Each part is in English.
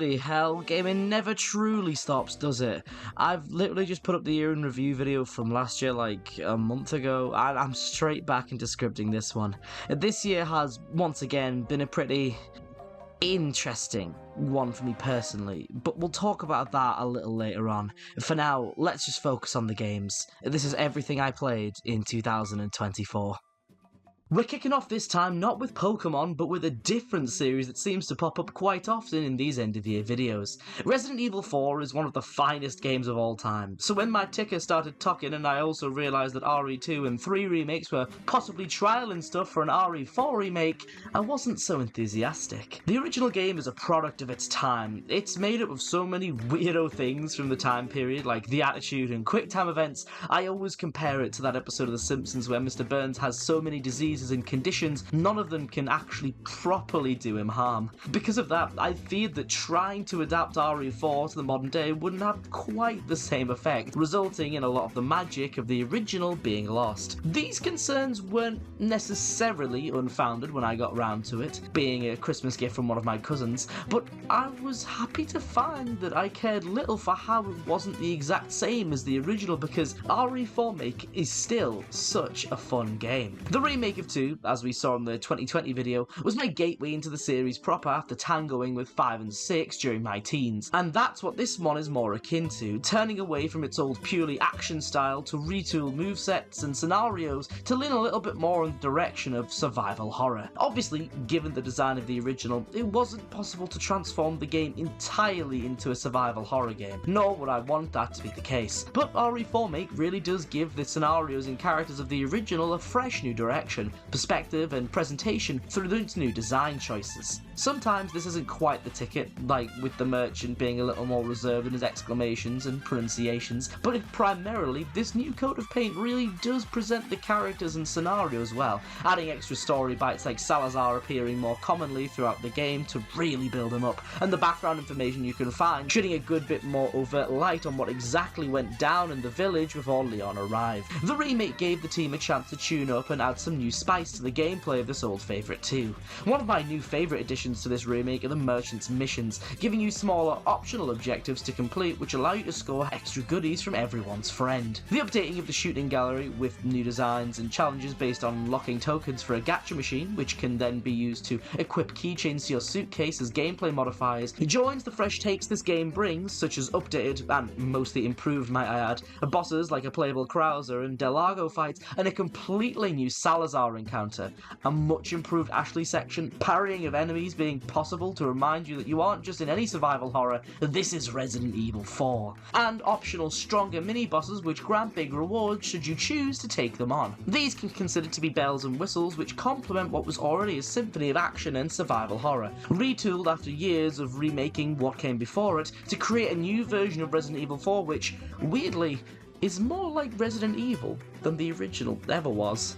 Bloody hell, gaming never truly stops, does it? I've literally just put up the year in review video from last year like a month ago, and I'm straight back into scripting this one. This year has, once again, been a pretty interesting one for me personally, but we'll talk about that a little later on. For now, let's just focus on the games. This is everything I played in 2024. We're kicking off this time not with Pokemon, but with a different series that seems to pop up quite often in these end-of-year videos. Resident Evil 4 is one of the finest games of all time, so when my ticker started ticking and I also realised that RE2 and 3 remakes were possibly trialling stuff for an RE4 remake, I wasn't so enthusiastic. The original game is a product of its time. It's made up of so many weirdo things from the time period, like the Attitude and QuickTime events. I always compare it to that episode of The Simpsons where Mr. Burns has so many diseases and conditions, none of them can actually properly do him harm. Because of that, I feared that trying to adapt RE4 to the modern day wouldn't have quite the same effect, resulting in a lot of the magic of the original being lost. These concerns weren't necessarily unfounded when I got round to it, being a Christmas gift from one of my cousins, but I was happy to find that I cared little for how it wasn't the exact same as the original, because RE4 Make is still such a fun game. The remake of 2, as we saw in the 2020 video, was my gateway into the series proper after tangoing with 5 and 6 during my teens, and that's what this one is more akin to, turning away from its old purely action style to retool movesets and scenarios to lean a little bit more in the direction of survival horror. Obviously, given the design of the original, it wasn't possible to transform the game entirely into a survival horror game, nor would I want that to be the case, but RE4 Make really does give the scenarios and characters of the original a fresh new direction, perspective and presentation through its new design choices. Sometimes this isn't quite the ticket, like with the merchant being a little more reserved in his exclamations and pronunciations, but primarily this new coat of paint really does present the characters and scenarios well, adding extra story bites like Salazar appearing more commonly throughout the game to really build him up, and the background information you can find shedding a good bit more overt light on what exactly went down in the village before Leon arrived. The remake gave the team a chance to tune up and add some new spice to the gameplay of this old favourite too. One of my new favourite additions to this remake are the merchant's missions, giving you smaller optional objectives to complete which allow you to score extra goodies from everyone's friend. The updating of the shooting gallery with new designs and challenges based on unlocking tokens for a gacha machine, which can then be used to equip keychains to your suitcase as gameplay modifiers, joins the fresh takes this game brings, such as updated and mostly improved, might I add, bosses like a playable Krauser and Delago fights, and a completely new Salazar encounter, a much improved Ashley section, parrying of enemies being possible to remind you that you aren't just in any survival horror, this is Resident Evil 4, and optional stronger mini-bosses which grant big rewards should you choose to take them on. These can consider to be bells and whistles which complement what was already a symphony of action and survival horror, retooled after years of remaking what came before it to create a new version of Resident Evil 4 which, weirdly, is more like Resident Evil than the original ever was.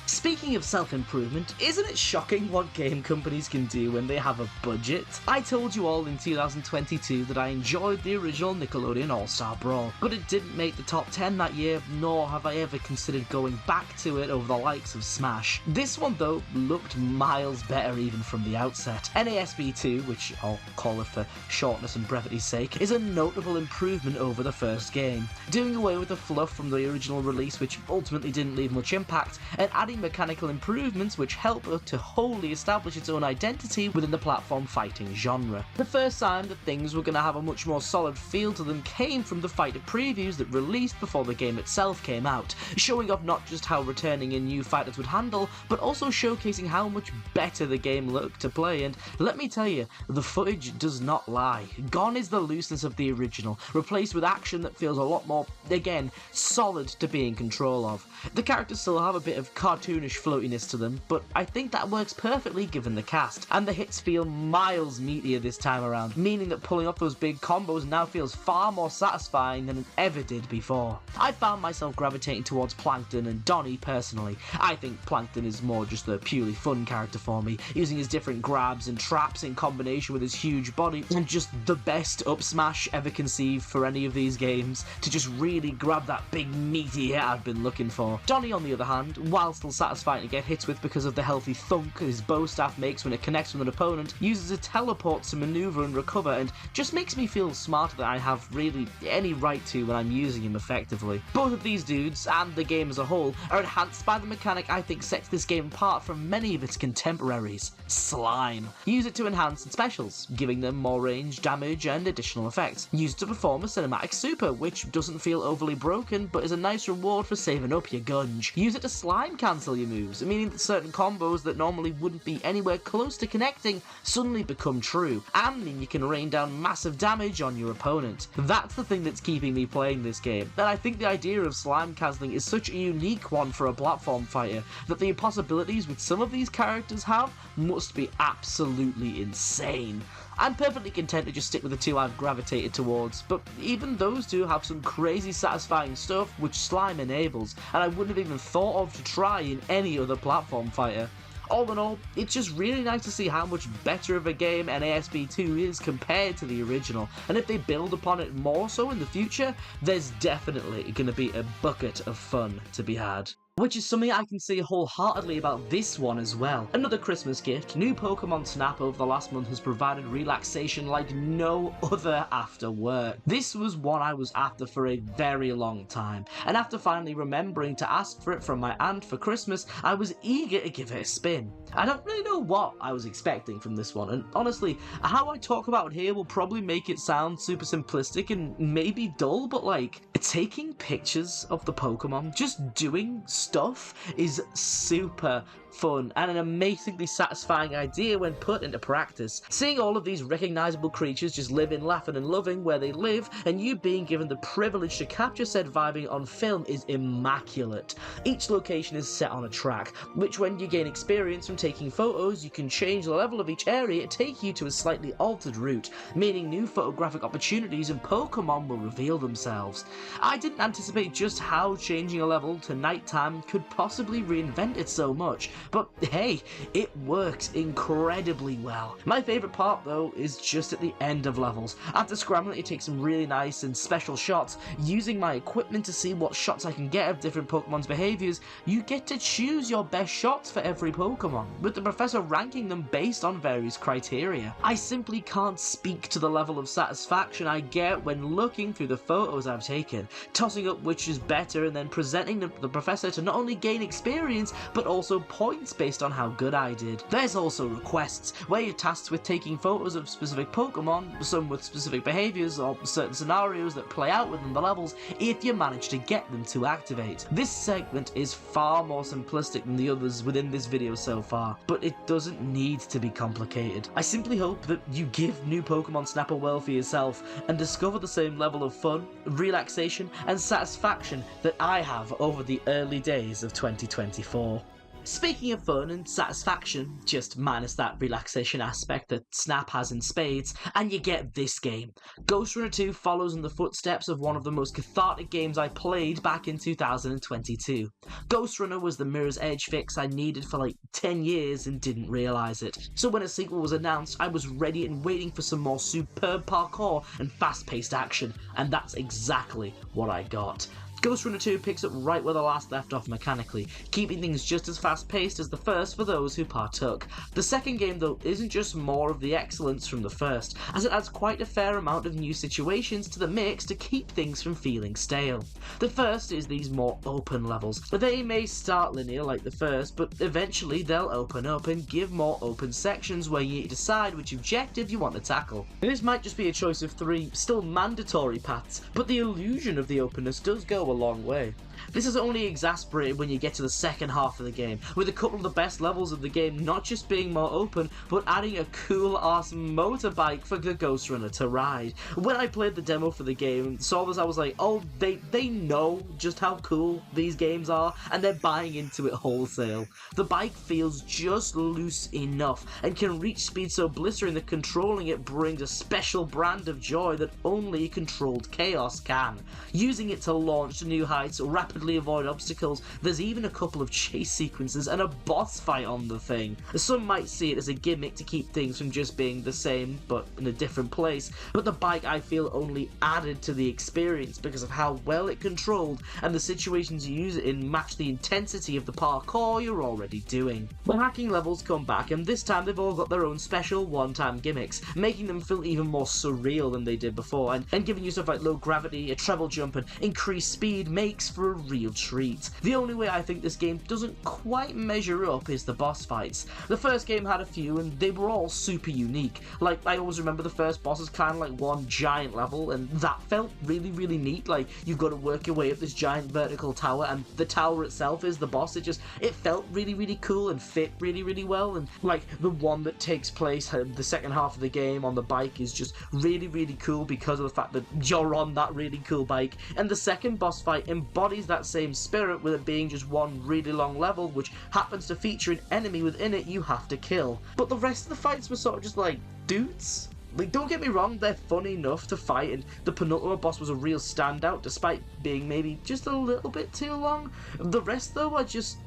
Speaking of self-improvement, isn't it shocking what game companies can do when they have a budget? I told you all in 2022 that I enjoyed the original Nickelodeon All-Star Brawl, but it didn't make the top 10 that year, nor have I ever considered going back to it over the likes of Smash. This one though looked miles better even from the outset. NASB 2, which I'll call it for shortness and brevity's sake, is a notable improvement over the first game, doing away with the fluff from the original release which ultimately didn't leave much impact, and adding mechanical improvements which help it to wholly establish its own identity within the platform fighting genre. The first sign that things were going to have a much more solid feel to them came from the fighter previews that released before the game itself came out, showing off not just how returning in new fighters would handle, but also showcasing how much better the game looked to play, and let me tell you, the footage does not lie. Gone is the looseness of the original, replaced with action that feels a lot more, again, solid to be in control of. The characters still have a bit of cartoonish floatiness to them, but I think that works perfectly given the cast, and the hits feel miles meatier this time around, meaning that pulling off those big combos now feels far more satisfying than it ever did before. I found myself gravitating towards Plankton and Donnie personally. I think Plankton is more just a purely fun character for me, using his different grabs and traps in combination with his huge body, and just the best up smash ever conceived for any of these games, to just really grab that big meaty hit I've been looking for. Donnie, on the other hand, while still little satisfying to get hits with because of the healthy thunk his bow staff makes when it connects with an opponent, uses a teleport to maneuver and recover, and just makes me feel smarter than I have really any right to when I'm using him effectively. Both of these dudes, and the game as a whole, are enhanced by the mechanic I think sets this game apart from many of its contemporaries: slime. Use it to enhance its specials, giving them more range, damage, and additional effects. Use it to perform a cinematic super, which doesn't feel overly broken, but is a nice reward for saving up your gunge. Use it to slime cancel your moves, meaning that certain combos that normally wouldn't be anywhere close to connecting suddenly become true, and mean you can rain down massive damage on your opponent. That's the thing that's keeping me playing this game, and I think the idea of slime cancelling is such a unique one for a platform fighter that the possibilities with some of these characters have must be absolutely insane. I'm perfectly content to just stick with the two I've gravitated towards, but even those two have some crazy satisfying stuff which slime enables, and I wouldn't have even thought of to try in any other platform fighter. All in all, it's just really nice to see how much better of a game NASB 2 is compared to the original, and if they build upon it more so in the future, there's definitely going to be a bucket of fun to be had. Which is something I can say wholeheartedly about this one as well. Another Christmas gift, new Pokemon Snap over the last month has provided relaxation like no other after work. This was one I was after for a very long time, and after finally remembering to ask for it from my aunt for Christmas, I was eager to give it a spin. I don't really know what I was expecting from this one, and honestly, how I talk about it here will probably make it sound super simplistic and maybe dull, but like, taking pictures of the Pokemon, just doing stuff is super fun and an amazingly satisfying idea when put into practice. Seeing all of these recognisable creatures just living, laughing and loving where they live, and you being given the privilege to capture said vibing on film is immaculate. Each location is set on a track, which when you gain experience from taking photos, you can change the level of each area to take you to a slightly altered route, meaning new photographic opportunities and Pokemon will reveal themselves. I didn't anticipate just how changing a level to nighttime could possibly reinvent it so much, but hey, it works incredibly well. My favourite part though is just at the end of levels. After scrambling to take some really nice and special shots, using my equipment to see what shots I can get of different Pokemon's behaviours, you get to choose your best shots for every Pokemon, with the professor ranking them based on various criteria. I simply can't speak to the level of satisfaction I get when looking through the photos I've taken, tossing up which is better and then presenting them to the professor to not only gain experience, but also points based on how good I did. There's also requests, where you're tasked with taking photos of specific Pokemon, some with specific behaviours or certain scenarios that play out within the levels if you manage to get them to activate. This segment is far more simplistic than the others within this video so far, but it doesn't need to be complicated. I simply hope that you give new Pokemon Snap a whirl for yourself and discover the same level of fun, relaxation and satisfaction that I have over the early days of 2024. Speaking of fun and satisfaction, just minus that relaxation aspect that Snap has in spades, and you get this game. Ghost Runner 2 follows in the footsteps of one of the most cathartic games I played back in 2022. Ghost Runner was the Mirror's Edge fix I needed for like 10 years and didn't realise it. So when a sequel was announced, I was ready and waiting for some more superb parkour and fast-paced action, and that's exactly what I got. Ghost Runner 2 picks up right where the last left off mechanically, keeping things just as fast-paced as the first for those who partook. The second game though isn't just more of the excellence from the first, as it adds quite a fair amount of new situations to the mix to keep things from feeling stale. The first is these more open levels. They may start linear like the first, but eventually they'll open up and give more open sections where you decide which objective you want to tackle. This might just be a choice of 3 still mandatory paths, but the illusion of the openness does go a long way. This is only exasperated when you get to the second half of the game, with a couple of the best levels of the game not just being more open, but adding a cool ass motorbike for the Ghost Runner to ride. When I played the demo for the game and saw this, I was like, oh, they know just how cool these games are, and they're buying into it wholesale. The bike feels just loose enough, and can reach speed so blistering that controlling it brings a special brand of joy that only controlled chaos can. Using it to launch to new heights, rapidly rapidly avoid obstacles. There's even a couple of chase sequences and a boss fight on the thing. Some might see it as a gimmick to keep things from just being the same, but in a different place, but the bike, I feel, only added to the experience because of how well it controlled, and the situations you use it in match the intensity of the parkour you're already doing. The hacking levels come back, and this time they've all got their own special one-time gimmicks, making them feel even more surreal than they did before, and giving you stuff like low gravity, a treble jump, and increased speed makes for a real treat. The only way I think this game doesn't quite measure up is the boss fights. The first game had a few, and they were all super unique. Like, I always remember the first boss as kind of like one giant level, and that felt really, really neat. Like, you've got to work your way up this giant vertical tower, and the tower itself is the boss. It felt really, really cool and fit really, really well, and like the one that takes place the second half of the game on the bike is just really, really cool because of the fact that you're on that really cool bike, and the second boss fight embodies that same spirit with it being just one really long level which happens to feature an enemy within it you have to kill. But the rest of the fights were sort of just like dudes. Like, don't get me wrong, they're fun enough to fight, and the penultimate boss was a real standout despite being maybe just a little bit too long. The rest though are just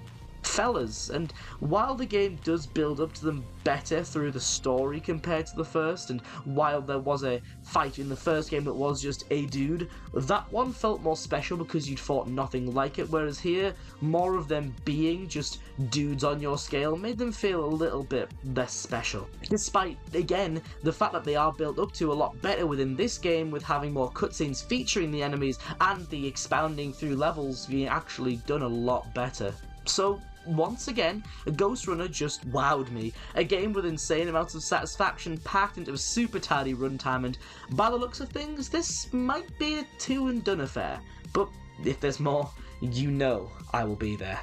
fellas, and while the game does build up to them better through the story compared to the first, and while there was a fight in the first game that was just a dude, that one felt more special because you'd fought nothing like it, whereas here, more of them being just dudes on your scale made them feel a little bit less special. Despite, again, the fact that they are built up to a lot better within this game, with having more cutscenes featuring the enemies and the expounding through levels being actually done a lot better. So, once again, Ghost Runner just wowed me. A game with insane amounts of satisfaction packed into a super tidy runtime, and by the looks of things, this might be a two and done affair. But if there's more, you know I will be there.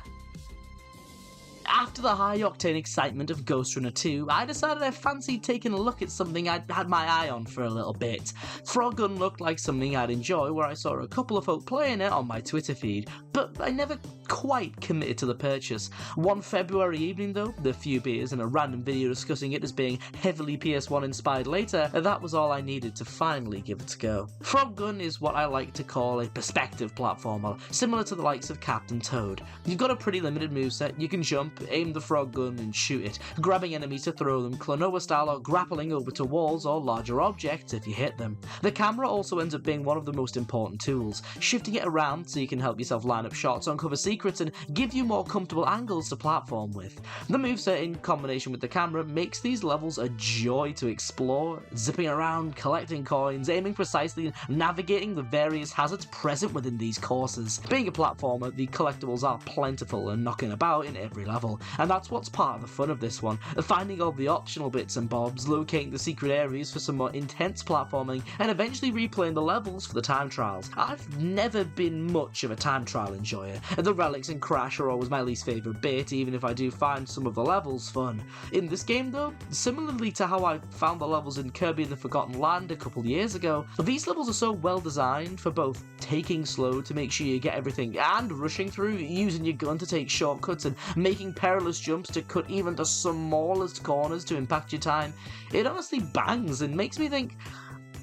After the high-octane excitement of Ghost Runner 2, I decided I fancied taking a look at something I'd had my eye on for a little bit. Frog Gun looked like something I'd enjoy, where I saw a couple of folk playing it on my Twitter feed, but I never quite committed to the purchase. One February evening though, with a few beers and a random video discussing it as being heavily PS1 inspired later, that was all I needed to finally give it a go. Frog Gun is what I like to call a perspective platformer, similar to the likes of Captain Toad. You've got a pretty limited moveset, you can jump, aim the frog gun and shoot it, grabbing enemies to throw them Klonoa style or grappling over to walls or larger objects if you hit them. The camera also ends up being one of the most important tools, shifting it around so you can help yourself line up shots, uncover secrets and give you more comfortable angles to platform with. The moveset in combination with the camera makes these levels a joy to explore, zipping around, collecting coins, aiming precisely and navigating the various hazards present within these courses. Being a platformer, the collectibles are plentiful and knocking about in every level, and that's what's part of the fun of this one, finding all the optional bits and bobs, locating the secret areas for some more intense platforming, and eventually replaying the levels for the time trials. I've never been much of a time trial enjoyer, and the relics and Crash are always my least favourite bit, even if I do find some of the levels fun. In this game though, similarly to how I found the levels in Kirby and the Forgotten Land a couple years ago, these levels are so well designed for both taking slow to make sure you get everything and rushing through, using your gun to take shortcuts and making perilous jumps to cut even the smallest corners to impact your time. It honestly bangs and makes me think,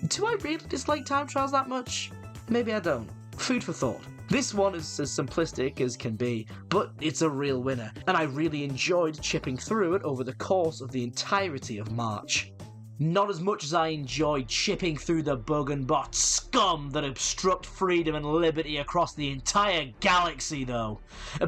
do I really dislike time trials that much? Maybe I don't. Food for thought. This one is as simplistic as can be, but it's a real winner, and I really enjoyed chipping through it over the course of the entirety of March. Not as much as I enjoyed chipping through the bug and bot scum that obstruct freedom and liberty across the entire galaxy though.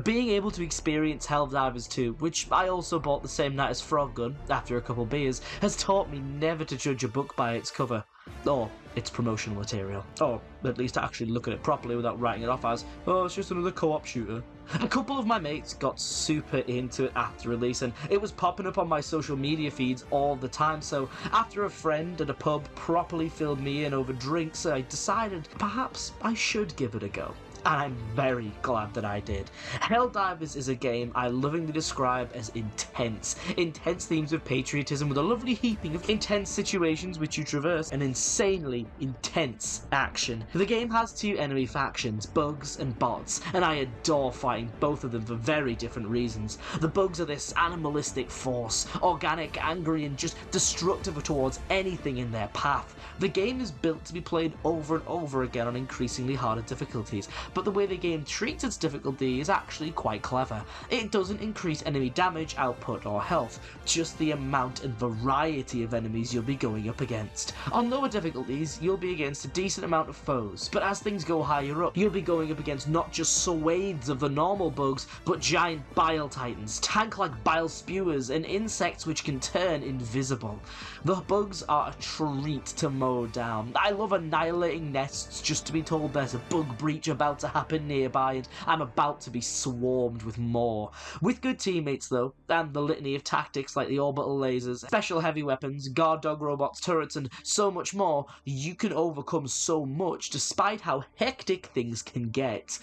Being able to experience Helldivers 2, which I also bought the same night as Frog Gun after a couple beers, has taught me never to judge a book by its cover, or its promotional material, or at least to actually look at it properly without writing it off as, oh, it's just another co-op shooter. A couple of my mates got super into it after release, and it was popping up on my social media feeds all the time, so after a friend at a pub properly filled me in over drinks, I decided perhaps I should give it a go. And I'm very glad that I did. Helldivers is a game I lovingly describe as intense. Intense themes of patriotism with a lovely heaping of intense situations which you traverse and insanely intense action. The game has two enemy factions, bugs and bots, and I adore fighting both of them for very different reasons. The bugs are this animalistic force, organic, angry and just destructive towards anything in their path. The game is built to be played over and over again on increasingly harder difficulties, but the way the game treats its difficulty is actually quite clever. It doesn't increase enemy damage, output or health, just the amount and variety of enemies you'll be going up against. On lower difficulties, you'll be against a decent amount of foes, but as things go higher up, you'll be going up against not just swathes of the normal bugs, but giant bile titans, tank-like bile spewers, and insects which can turn invisible. The bugs are a treat to mow down. I love annihilating nests just to be told there's a bug breach about to happen nearby and I'm about to be swarmed with more. With good teammates though, and the litany of tactics like the orbital lasers, special heavy weapons, guard dog robots, turrets and so much more, you can overcome so much despite how hectic things can get.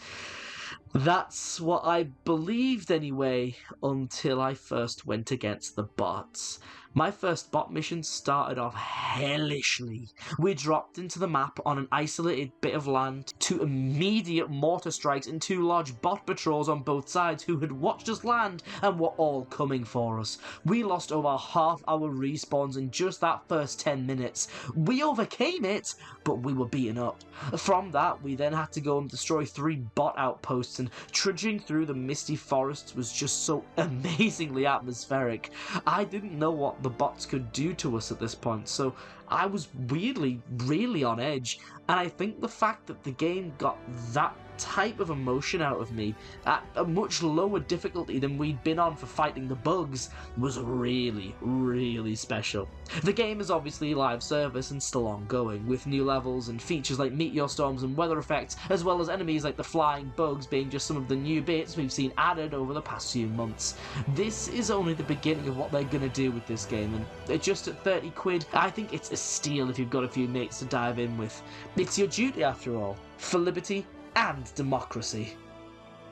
That's what I believed anyway, until I first went against the bots. My first bot mission started off hellishly. We dropped into the map on an isolated bit of land, 2 immediate mortar strikes and 2 large bot patrols on both sides who had watched us land and were all coming for us. We lost over half our respawns in just that first 10 minutes. We overcame it, but we were beaten up. From that, we then had to go and destroy 3 bot outposts, and trudging through the misty forests was just so amazingly atmospheric. I didn't know what the bots could do to us at this point, so I was weirdly really on edge, and I think the fact that the game got that type of emotion out of me at a much lower difficulty than we'd been on for fighting the bugs was really, really special. The game is obviously live service and still ongoing, with new levels and features like meteor storms and weather effects, as well as enemies like the flying bugs being just some of the new bits we've seen added over the past few months. This is only the beginning of what they're gonna do with this game, and just at 30 quid, I think it's a steal if you've got a few mates to dive in with. It's your duty after all, for liberty and democracy.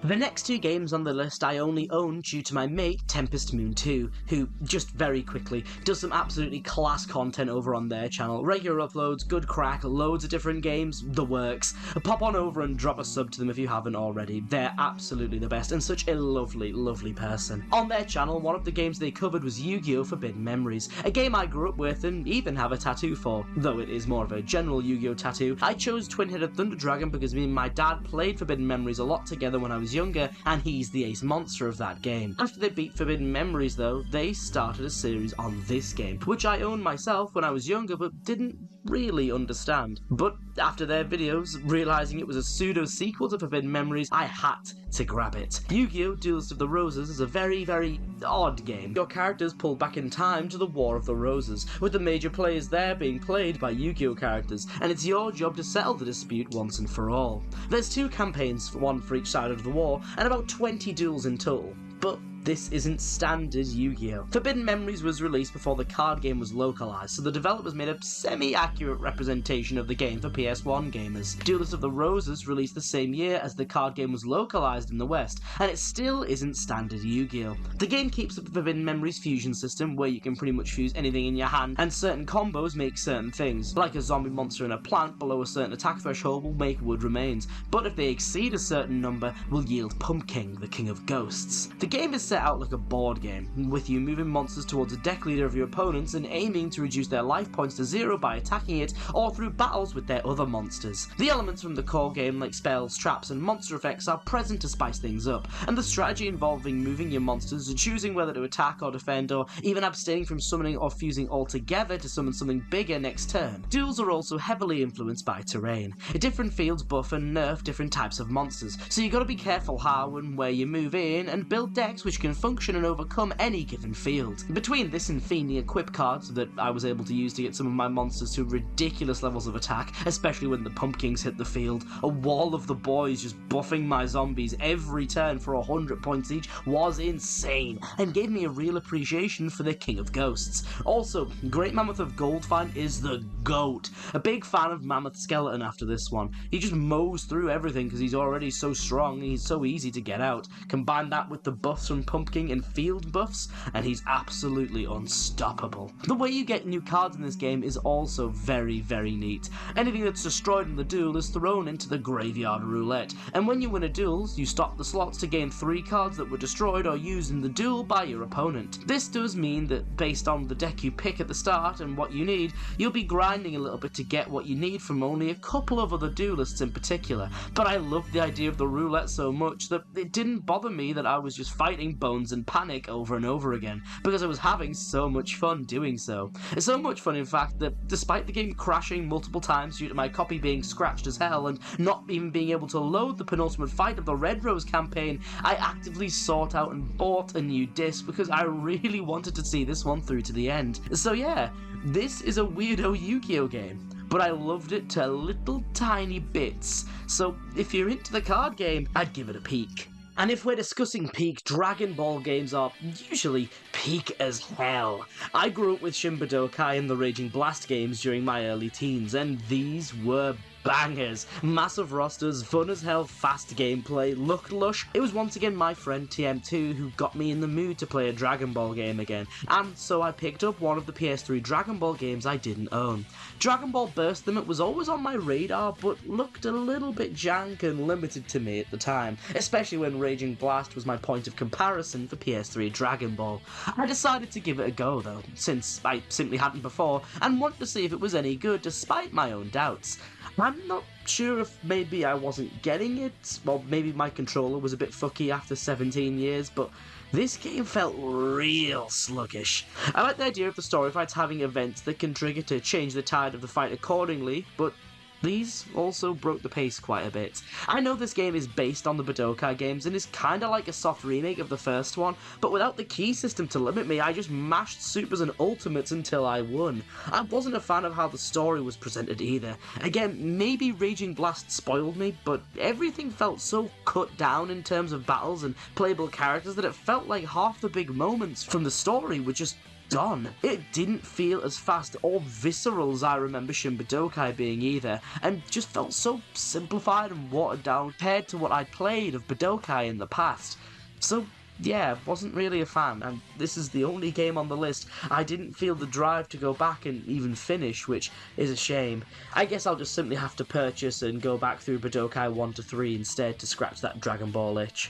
The next 2 games on the list I only own due to my mate Tempest Moon 2, who, just very quickly, does some absolutely class content over on their channel. Regular uploads, good crack, loads of different games, the works. Pop on over and drop a sub to them if you haven't already. They're absolutely the best and such a lovely, lovely person. On their channel, one of the games they covered was Yu-Gi-Oh! Forbidden Memories, a game I grew up with and even have a tattoo for. Though it is more of a general Yu-Gi-Oh! Tattoo, I chose Twin-Headed Thunder Dragon because me and my dad played Forbidden Memories a lot together when I was younger, and he's the ace monster of that game. After they beat Forbidden Memories though, they started a series on this game, which I owned myself when I was younger but didn't really understand. But after their videos, realising it was a pseudo-sequel to Forbidden Memories, I had to grab it. Yu-Gi-Oh! Duelist of the Roses is a very, very odd game. Your characters pulled back in time to the War of the Roses, with the major players there being played by Yu-Gi-Oh! Characters, and it's your job to settle the dispute once and for all. There's 2 campaigns, one for each side of the war, and about 20 duels in total. But this isn't standard Yu-Gi-Oh! Forbidden Memories was released before the card game was localized, so the developers made a semi-accurate representation of the game for PS1 gamers. Duelist of the Roses released the same year as the card game was localized in the West, and it still isn't standard Yu-Gi-Oh! The game keeps up the Forbidden Memories fusion system, where you can pretty much fuse anything in your hand, and certain combos make certain things, like a zombie monster and a plant below a certain attack threshold will make wood remains, but if they exceed a certain number, will yield Pumpkin, the king of ghosts. The game is set out like a board game, with you moving monsters towards a deck leader of your opponents and aiming to reduce their life points to 0 by attacking it or through battles with their other monsters. The elements from the core game like spells, traps and monster effects are present to spice things up, and the strategy involving moving your monsters and choosing whether to attack or defend, or even abstaining from summoning or fusing altogether to summon something bigger next turn. Duels are also heavily influenced by terrain. Different fields buff and nerf different types of monsters, so you gotta be careful how and where you move in and build decks which can function and overcome any given field. Between this and Fiendly equip cards that I was able to use to get some of my monsters to ridiculous levels of attack, especially when the pumpkins hit the field, a wall of the boys just buffing my zombies every turn for 100 points each was insane, and gave me a real appreciation for the King of Ghosts. Also, Great Mammoth of Goldfine is the GOAT. A big fan of Mammoth Skeleton after this one. He just mows through everything because he's already so strong and he's so easy to get out. Combine that with the buffs from pumpkin and field buffs, and he's absolutely unstoppable. The way you get new cards in this game is also very, very neat. Anything that's destroyed in the duel is thrown into the graveyard roulette, and when you win a duel, you stop the slots to gain 3 cards that were destroyed or used in the duel by your opponent. This does mean that based on the deck you pick at the start and what you need, you'll be grinding a little bit to get what you need from only a couple of other duelists in particular, but I loved the idea of the roulette so much that it didn't bother me that I was just fighting Bones and Panic over and over again, because I was having so much fun doing so. It's so much fun in fact that despite the game crashing multiple times due to my copy being scratched as hell and not even being able to load the penultimate fight of the Red Rose campaign, I actively sought out and bought a new disc because I really wanted to see this one through to the end. So yeah, this is a weirdo Yu-Gi-Oh game, but I loved it to little tiny bits, so if you're into the card game, I'd give it a peek. And if we're discussing peak, Dragon Ball games are usually peak as hell. I grew up with Shin Budokai and the Raging Blast games during my early teens, and these were bangers. Massive rosters, fun as hell, fast gameplay, looked lush. It was once again my friend TM2 who got me in the mood to play a Dragon Ball game again, and so I picked up one of the PS3 Dragon Ball games I didn't own. Dragon Ball Burst Limit was always on my radar, but looked a little bit jank and limited to me at the time, especially when Raging Blast was my point of comparison for PS3 Dragon Ball. I decided to give it a go though, since I simply hadn't before, and wanted to see if it was any good despite my own doubts. I'm not sure if maybe I wasn't getting it, or maybe my controller was a bit fucky after 17 years, but this game felt real sluggish. I like the idea of the story fights having events that can trigger to change the tide of the fight accordingly, but these also broke the pace quite a bit. I know this game is based on the Budokai games and is kinda like a soft remake of the first one, but without the key system to limit me, I just mashed supers and ultimates until I won. I wasn't a fan of how the story was presented either. Again, maybe Raging Blast spoiled me, but everything felt so cut down in terms of battles and playable characters that it felt like half the big moments from the story were just done. It didn't feel as fast or visceral as I remember Shin Budokai being either, and just felt so simplified and watered down compared to what I'd played of Budokai in the past. So yeah, wasn't really a fan, and this is the only game on the list I didn't feel the drive to go back and even finish, which is a shame. I guess I'll just simply have to purchase and go back through Budokai 1 to 3 instead to scratch that Dragon Ball itch.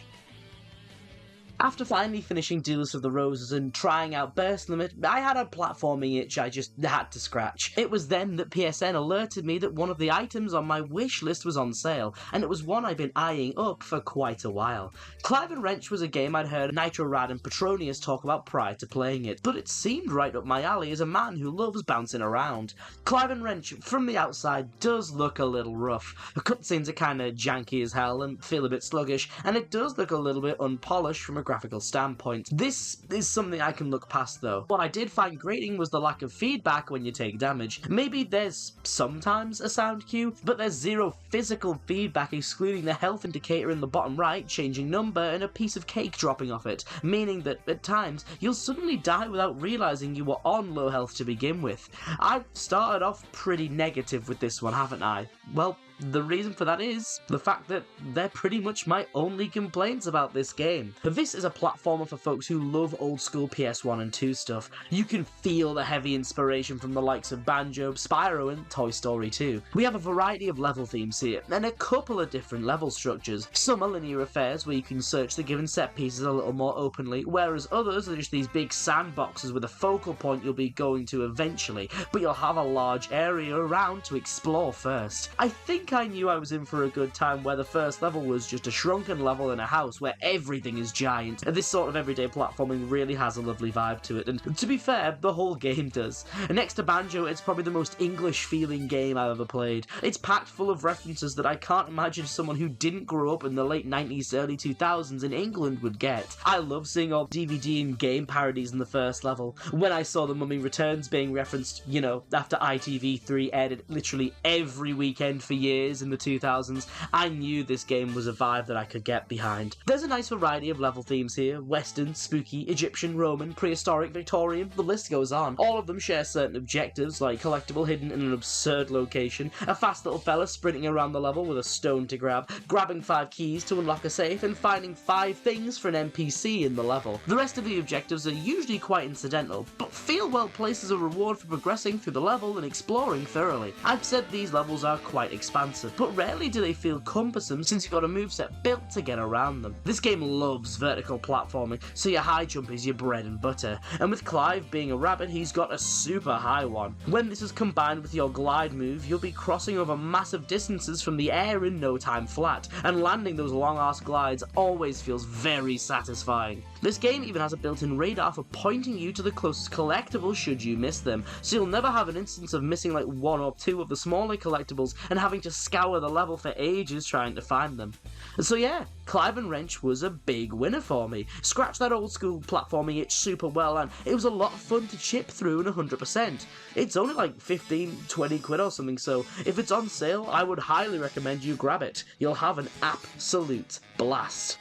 After finally finishing Duelist of the Roses and trying out Burst Limit, I had a platforming itch I just had to scratch. It was then that PSN alerted me that one of the items on my wish list was on sale, and it was one I'd been eyeing up for quite a while. Clive and Wrench was a game I'd heard Nitro Rad and Petronius talk about prior to playing it, but it seemed right up my alley as a man who loves bouncing around. Clive and Wrench, from the outside, does look a little rough. The cutscenes are kinda janky as hell and feel a bit sluggish, and it does look a little bit unpolished from a graphical standpoint. This is something I can look past though. What I did find grating was the lack of feedback when you take damage. Maybe there's sometimes a sound cue, but there's zero physical feedback excluding the health indicator in the bottom right changing number and a piece of cake dropping off it, meaning that at times you'll suddenly die without realizing you were on low health to begin with. I've started off pretty negative with this one, haven't I? Well, the reason for that is the fact that they're pretty much my only complaints about this game. This is a platformer for folks who love old school PS1 and 2 stuff. You can feel the heavy inspiration from the likes of Banjo, Spyro and Toy Story 2. We have a variety of level themes here, and a couple of different level structures. Some are linear affairs where you can search the given set pieces a little more openly, whereas others are just these big sandboxes with a focal point you'll be going to eventually, but you'll have a large area around to explore first. I think I knew I was in for a good time where the first level was just a shrunken level in a house where everything is giant, and this sort of everyday platforming really has a lovely vibe to it, and to be fair, the whole game does. Next to Banjo, it's probably the most English feeling game I've ever played. It's packed full of references that I can't imagine someone who didn't grow up in the late 90s, early 2000s in England would get. I love seeing all DVD and game parodies in the first level. When I saw The Mummy Returns being referenced, you know, after ITV3 aired it literally every weekend for years years in the 2000s, I knew this game was a vibe that I could get behind. There's a nice variety of level themes here: Western, spooky, Egyptian, Roman, prehistoric, Victorian, the list goes on. All of them share certain objectives, like collectible hidden in an absurd location, a fast little fella sprinting around the level with a stone to grab, grabbing 5 keys to unlock a safe, and finding 5 things for an NPC in the level. The rest of the objectives are usually quite incidental, but feel well placed as a reward for progressing through the level and exploring thoroughly. I've said these levels are quite expansive, but rarely do they feel cumbersome since you've got a moveset built to get around them. This game loves vertical platforming, so your high jump is your bread and butter, and with Clive being a rabbit, he's got a super high one. When this is combined with your glide move, you'll be crossing over massive distances from the air in no time flat, and landing those long-ass glides always feels very satisfying. This game even has a built-in radar for pointing you to the closest collectibles should you miss them, so you'll never have an instance of missing like 1 or 2 of the smaller collectibles and having to scour the level for ages trying to find them. So yeah, Clive and Wrench was a big winner for me. Scratched that old school platforming itch super well, and it was a lot of fun to chip through in 100%. It's only like 15-20 quid or something, so if it's on sale, I would highly recommend you grab it. You'll have an absolute blast.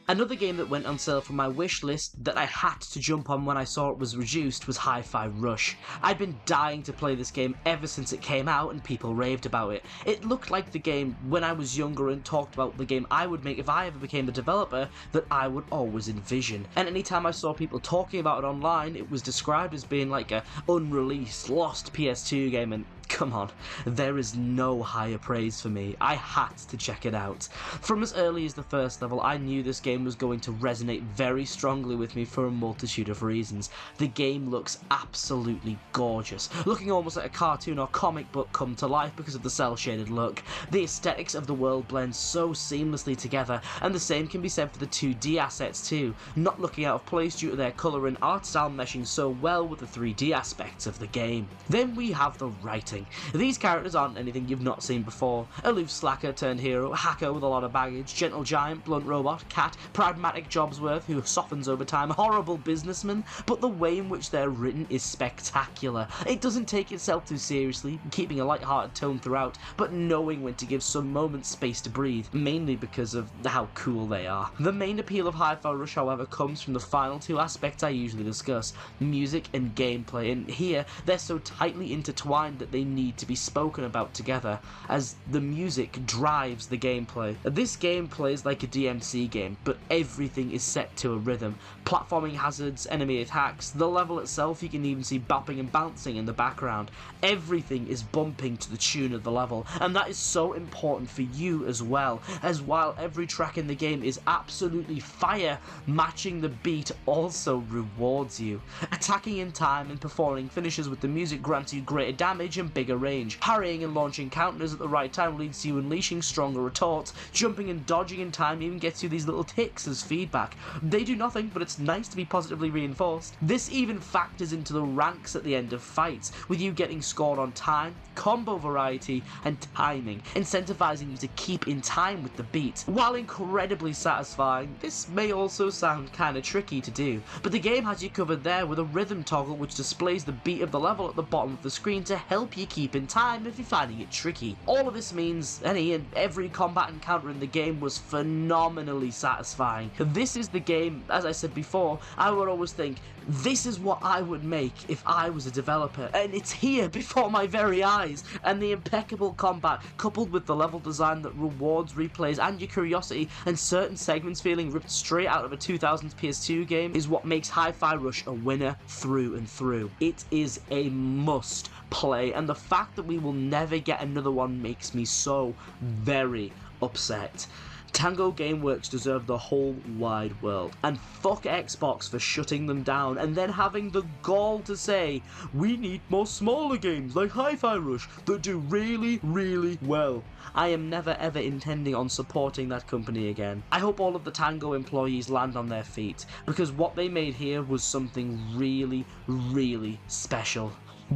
Another game that went on sale from my wish list that I had to jump on when I saw it was reduced was Hi-Fi Rush. I'd been dying to play this game ever since it came out and people raved about it. It looked like the game when I was younger and talked about the game I would make if I ever became the developer that I would always envision. And anytime I saw people talking about it online, it was described as being like a unreleased, lost PS2 game, and come on, there is no higher praise for me. I had to check it out. From as early as the first level, I knew this game was going to resonate very strongly with me for a multitude of reasons. The game looks absolutely gorgeous, looking almost like a cartoon or comic book come to life because of the cel-shaded look. The aesthetics of the world blend so seamlessly together, and the same can be said for the 2D assets too, not looking out of place due to their colour and art style meshing so well with the 3D aspects of the game. Then we have the writing. These characters aren't anything you've not seen before. Aloof slacker turned hero, hacker with a lot of baggage, gentle giant, blunt robot, cat, pragmatic Jobsworth who softens over time, horrible businessman, but the way in which they're written is spectacular. It doesn't take itself too seriously, keeping a light-hearted tone throughout, but knowing when to give some moments space to breathe, mainly because of how cool they are. The main appeal of Hi-Fi Rush, however, comes from the final 2 aspects I usually discuss, music and gameplay, and here they're so tightly intertwined that they need to be spoken about together, as the music drives the gameplay. This game plays like a DMC game, but everything is set to a rhythm. Platforming hazards, enemy attacks, the level itself you can even see bopping and bouncing in the background. Everything is bumping to the tune of the level, and that is so important for you as well, as while every track in the game is absolutely fire, matching the beat also rewards you. Attacking in time and performing finishes with the music grants you greater damage and bigger range. Parrying and launching counters at the right time leads to you unleashing stronger retorts. Jumping and dodging in time even gets you these little ticks as feedback. They do nothing, but it's nice to be positively reinforced. This even factors into the ranks at the end of fights, with you getting scored on time, combo variety, and timing, incentivizing you to keep in time with the beat. While incredibly satisfying, this may also sound kinda tricky to do, but the game has you covered there with a rhythm toggle which displays the beat of the level at the bottom of the screen to help you keep in time if you're finding it tricky. All of this means any and every combat encounter in the game was phenomenally satisfying. This is the game, as I said before, I would always think, this is what I would make if I was a developer, and it's here before my very eyes, and the impeccable combat coupled with the level design that rewards replays and your curiosity and certain segments feeling ripped straight out of a 2000s PS2 game is what makes Hi-Fi Rush a winner through and through. It is a must play, and the fact that we will never get another one makes me so very upset. Tango Gameworks deserve the whole wide world, and fuck Xbox for shutting them down and then having the gall to say, we need more smaller games like Hi-Fi Rush that do really, really well. I am never ever intending on supporting that company again. I hope all of the Tango employees land on their feet, because what they made here was something really, really special.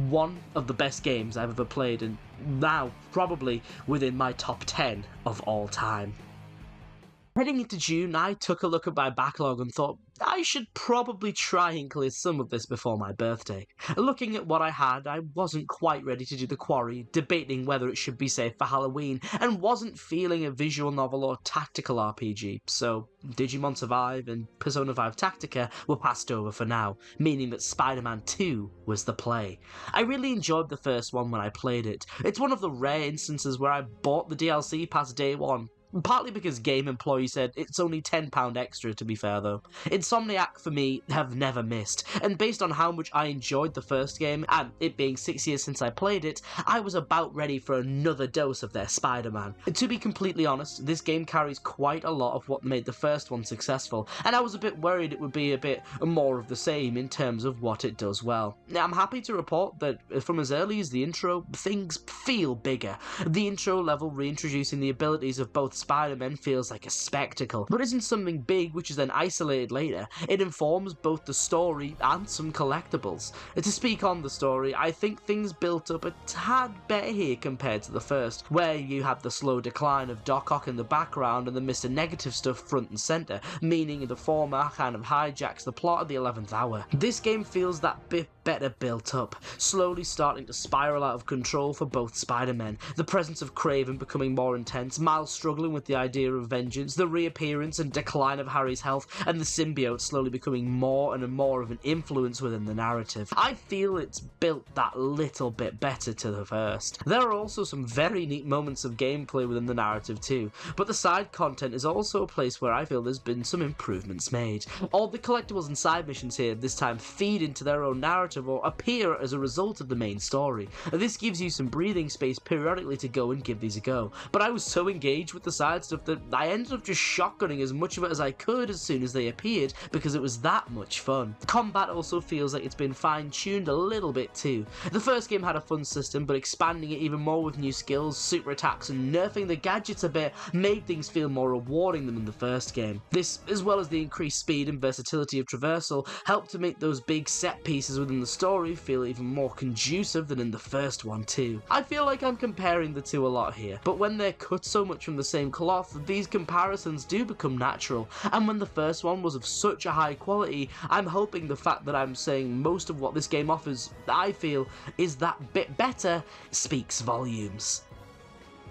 One of the best games I've ever played, and now probably within my top 10 of all time. Heading into June, I took a look at my backlog and thought, I should probably try and clear some of this before my birthday. Looking at what I had, I wasn't quite ready to do the quarry, debating whether it should be saved for Halloween, and wasn't feeling a visual novel or tactical RPG, so Digimon Survive and Persona 5 Tactica were passed over for now, meaning that Spider-Man 2 was the play. I really enjoyed the first one when I played it. It's one of the rare instances where I bought the DLC past day one. Partly because game employee said it's only £10 extra, to be fair though. Insomniac, for me, have never missed, and based on how much I enjoyed the first game, and it being 6 years since I played it, I was about ready for another dose of their Spider-Man. To be completely honest, this game carries quite a lot of what made the first one successful, and I was a bit worried it would be a bit more of the same in terms of what it does well. Now, I'm happy to report that from as early as the intro, things feel bigger. The intro level reintroducing the abilities of both Spider-Man feels like a spectacle, but isn't something big which is then isolated later. It informs both the story and some collectibles. To speak on the story, I think things built up a tad better here compared to the first, where you have the slow decline of Doc Ock in the background and the Mr. Negative stuff front and centre, meaning the former kind of hijacks the plot at the 11th hour. This game feels that bit better built up, slowly starting to spiral out of control for both Spider-Men. The presence of Craven becoming more intense, Miles struggling with the idea of vengeance, the reappearance and decline of Harry's health, and the symbiote slowly becoming more and more of an influence within the narrative. I feel it's built that little bit better to the first. There are also some very neat moments of gameplay within the narrative too, but the side content is also a place where I feel there's been some improvements made. All the collectibles and side missions here this time feed into their own narrative or appear as a result of the main story. This gives you some breathing space periodically to go and give these a go, but I was so engaged with the side stuff that I ended up just shotgunning as much of it as I could as soon as they appeared because it was that much fun. Combat also feels like it's been fine-tuned a little bit too. The first game had a fun system, but expanding it even more with new skills, super attacks and nerfing the gadgets a bit made things feel more rewarding than in the first game. This, as well as the increased speed and versatility of traversal, helped to make those big set pieces within the story feel even more conducive than in the first one too. I feel like I'm comparing the two a lot here, but when they're cut so much from the same cloth, these comparisons do become natural, and when the first one was of such a high quality, I'm hoping the fact that I'm saying most of what this game offers, I feel, is that bit better, speaks volumes.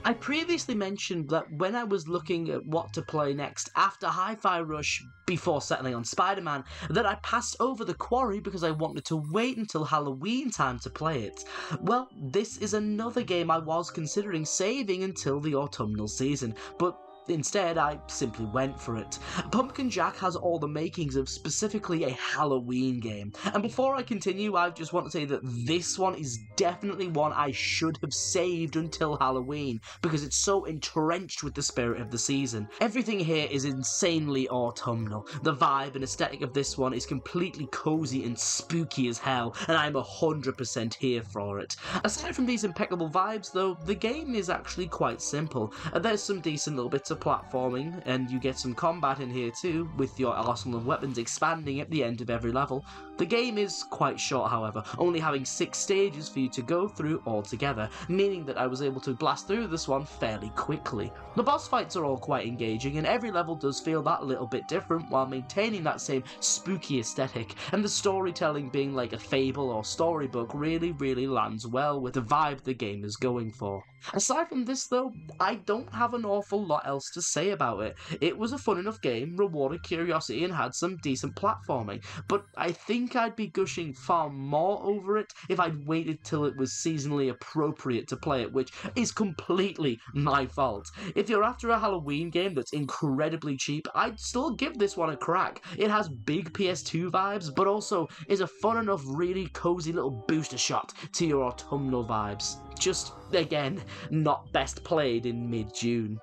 I previously mentioned that when I was looking at what to play next after Hi-Fi Rush before settling on Spider-Man, that I passed over the Quarry because I wanted to wait until Halloween time to play it. Well, this is another game I was considering saving until the autumnal season, but instead, I simply went for it. Pumpkin Jack has all the makings of specifically a Halloween game, and before I continue, I just want to say that this one is definitely one I should have saved until Halloween, because it's so entrenched with the spirit of the season. Everything here is insanely autumnal. The vibe and aesthetic of this one is completely cozy and spooky as hell, and I'm 100% here for it. Aside from these impeccable vibes though, the game is actually quite simple. There's some decent little bits of platforming, and you get some combat in here too, with your arsenal of weapons expanding at the end of every level. The game is quite short however, only having 6 stages for you to go through altogether, meaning that I was able to blast through this one fairly quickly. The boss fights are all quite engaging, and every level does feel that little bit different while maintaining that same spooky aesthetic, and the storytelling being like a fable or storybook really lands well with the vibe the game is going for. Aside from this though, I don't have an awful lot else to say about it. It was a fun enough game, rewarded curiosity and had some decent platforming, but I think I'd be gushing far more over it if I'd waited till it was seasonally appropriate to play it, which is completely my fault. If you're after a Halloween game that's incredibly cheap, I'd still give this one a crack. It has big PS2 vibes, but also is a fun enough, really cozy little booster shot to your autumnal vibes. Just, again, not best played in mid-June.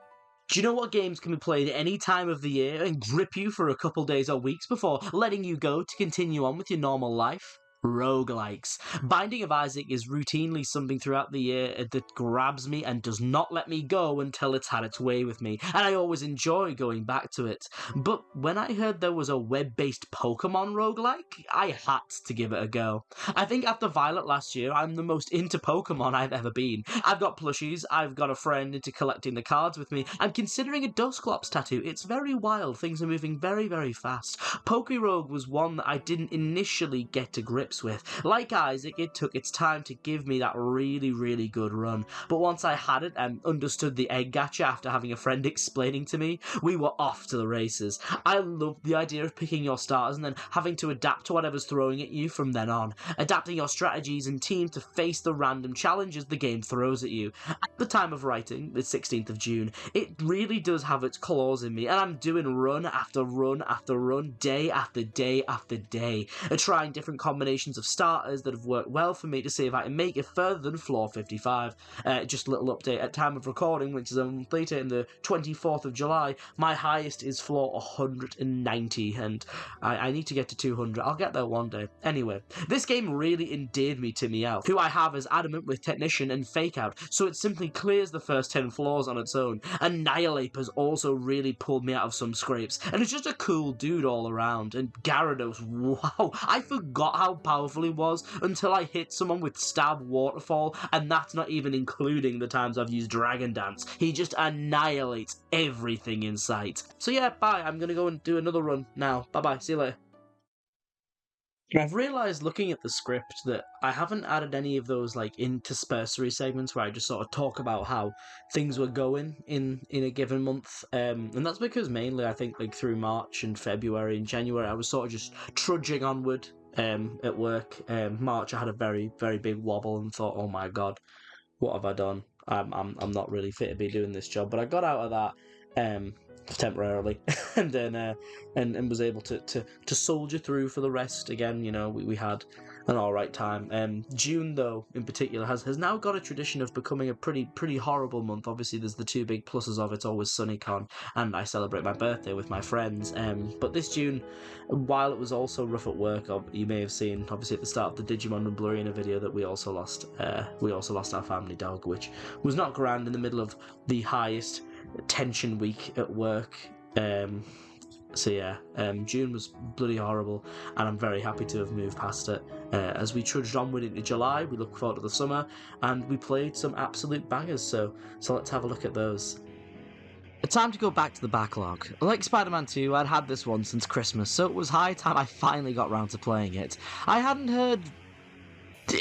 Do you know what games can be played at any time of the year and grip you for a couple days or weeks before letting you go to continue on with your normal life? Roguelikes. Binding of Isaac is routinely something throughout the year that grabs me and does not let me go until it's had its way with me, and I always enjoy going back to it. But when I heard there was a web-based Pokemon roguelike, I had to give it a go. I think after Violet last year, I'm the most into Pokemon I've ever been. I've got plushies, I've got a friend into collecting the cards with me, I'm considering a Dusclops tattoo. It's very wild, things are moving very, very fast. Pokerogue was one that I didn't initially get to grips with. Like Isaac, it took its time to give me that really, really good run, but once I had it and understood the egg gacha after having a friend explaining to me, we were off to the races. I loved the idea of picking your starters and then having to adapt to whatever's throwing at you from then on, adapting your strategies and teams to face the random challenges the game throws at you. At the time of writing, the 16th of June, it really does have its claws in me, and I'm doing run after run after run, day after day after day, trying different combinations of starters that have worked well for me to see if I can make it further than floor 55. Just a little update, at time of recording, which is a month later in the 24th of July, my highest is floor 190, and I need to get to 200. I'll get there one day. Anyway, this game really endeared me to Meowth, who I have as adamant with Technician and Fake Out, so it simply clears the first 10 floors on its own. Annihilate has also really pulled me out of some scrapes, and it's just a cool dude all around. And Gyarados, wow, I forgot how powerful he was until I hit someone with Stab Waterfall, and that's not even including the times I've used Dragon Dance. He just annihilates everything in sight. So yeah, bye, I'm gonna go and do another run now. Bye-bye, see you later. I've realised looking at the script that I haven't added any of those like interspersory segments where I just sort of talk about how things were going in a given month, and that's because mainly I think like through March and February and January I was sort of just trudging onward at work. March I had a very, very big wobble and thought, oh my god, what have I done? I'm not really fit to be doing this job, but I got out of that temporarily and then and was able to soldier through for the rest again. You know, we had an alright time. June though in particular has now got a tradition of becoming a pretty horrible month. Obviously there's the two big pluses of it's always SunnyCon and I celebrate my birthday with my friends, but this June, while it was also rough at work, you may have seen obviously at the start of the Digimon and Blurina video that we also lost our family dog, which was not grand in the middle of the highest tension week at work. So yeah, June was bloody horrible, and I'm very happy to have moved past it. As we trudged onward into July, we look forward to the summer, and we played some absolute bangers, so let's have a look at those. Time to go back to the backlog. Like Spider-Man 2, I'd had this one since Christmas, so it was high time I finally got round to playing it. I hadn't heard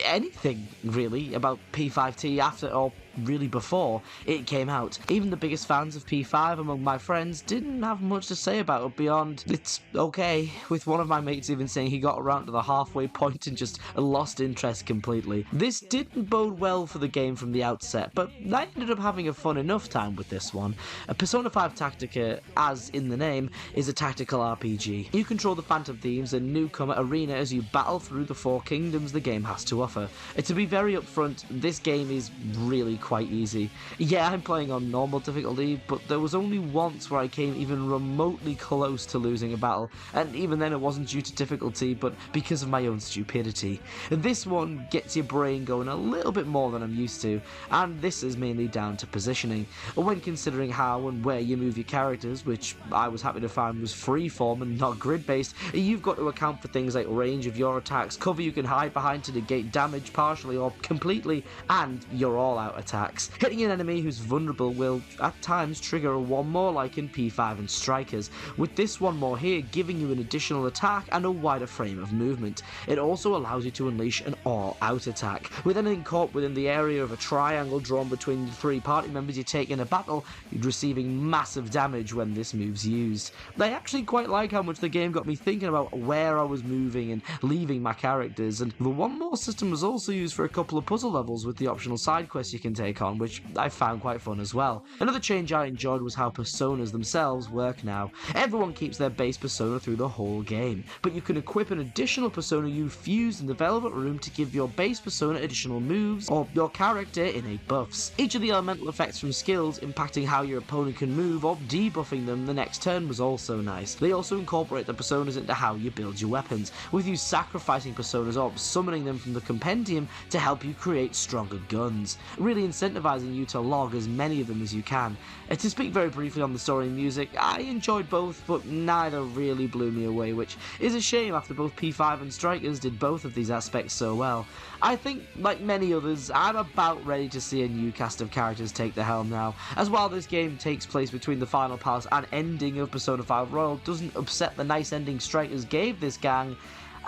anything, really, about P5T after or really before it came out. Even the biggest fans of P5 among my friends didn't have much to say about it beyond it's okay, with one of my mates even saying he got around to the halfway point and just lost interest completely. This didn't bode well for the game from the outset, but I ended up having a fun enough time with this one. Persona 5 Tactica, as in the name, is a tactical RPG. You control the Phantom Thieves, a newcomer arena, as you battle through the 4 kingdoms the game has to offer. To be very upfront, this game is really quite easy. Yeah, I'm playing on normal difficulty, but there was only once where I came even remotely close to losing a battle, and even then it wasn't due to difficulty, but because of my own stupidity. This one gets your brain going a little bit more than I'm used to, and this is mainly down to positioning. When considering how and where you move your characters, which I was happy to find was freeform and not grid-based, you've got to account for things like range of your attacks, cover you can hide behind to negate damage partially or completely, and your all-out attacks. Hitting an enemy who's vulnerable will at times trigger a one more like in P5 and Strikers, with this one more here giving you an additional attack and a wider frame of movement. It also allows you to unleash an all-out attack. With anything caught within the area of a triangle drawn between the 3 party members you take in a battle, you're receiving massive damage when this move's used. I actually quite like how much the game got me thinking about where I was moving and leaving my characters, and the one more system was also used for a couple of puzzle levels with the optional side quests you can take on, which I found quite fun as well. Another change I enjoyed was how personas themselves work now. Everyone keeps their base persona through the whole game, but you can equip an additional persona you fused in the development room to give your base persona additional moves or your character innate buffs. Each of the elemental effects from skills impacting how your opponent can move or debuffing them the next turn was also nice. They also incorporate the personas into how you build your weapons, with you sacrificing personas or summoning them from the compendium to help you create stronger guns, really incentivizing you to log as many of them as you can. To speak very briefly on the story and music, I enjoyed both, but neither really blew me away, which is a shame after both P5 and Strikers did both of these aspects so well. I think, like many others, I'm about ready to see a new cast of characters take the helm now, as while this game takes place between the final pass and ending of Persona 5 Royal doesn't upset the nice ending Strikers gave this gang,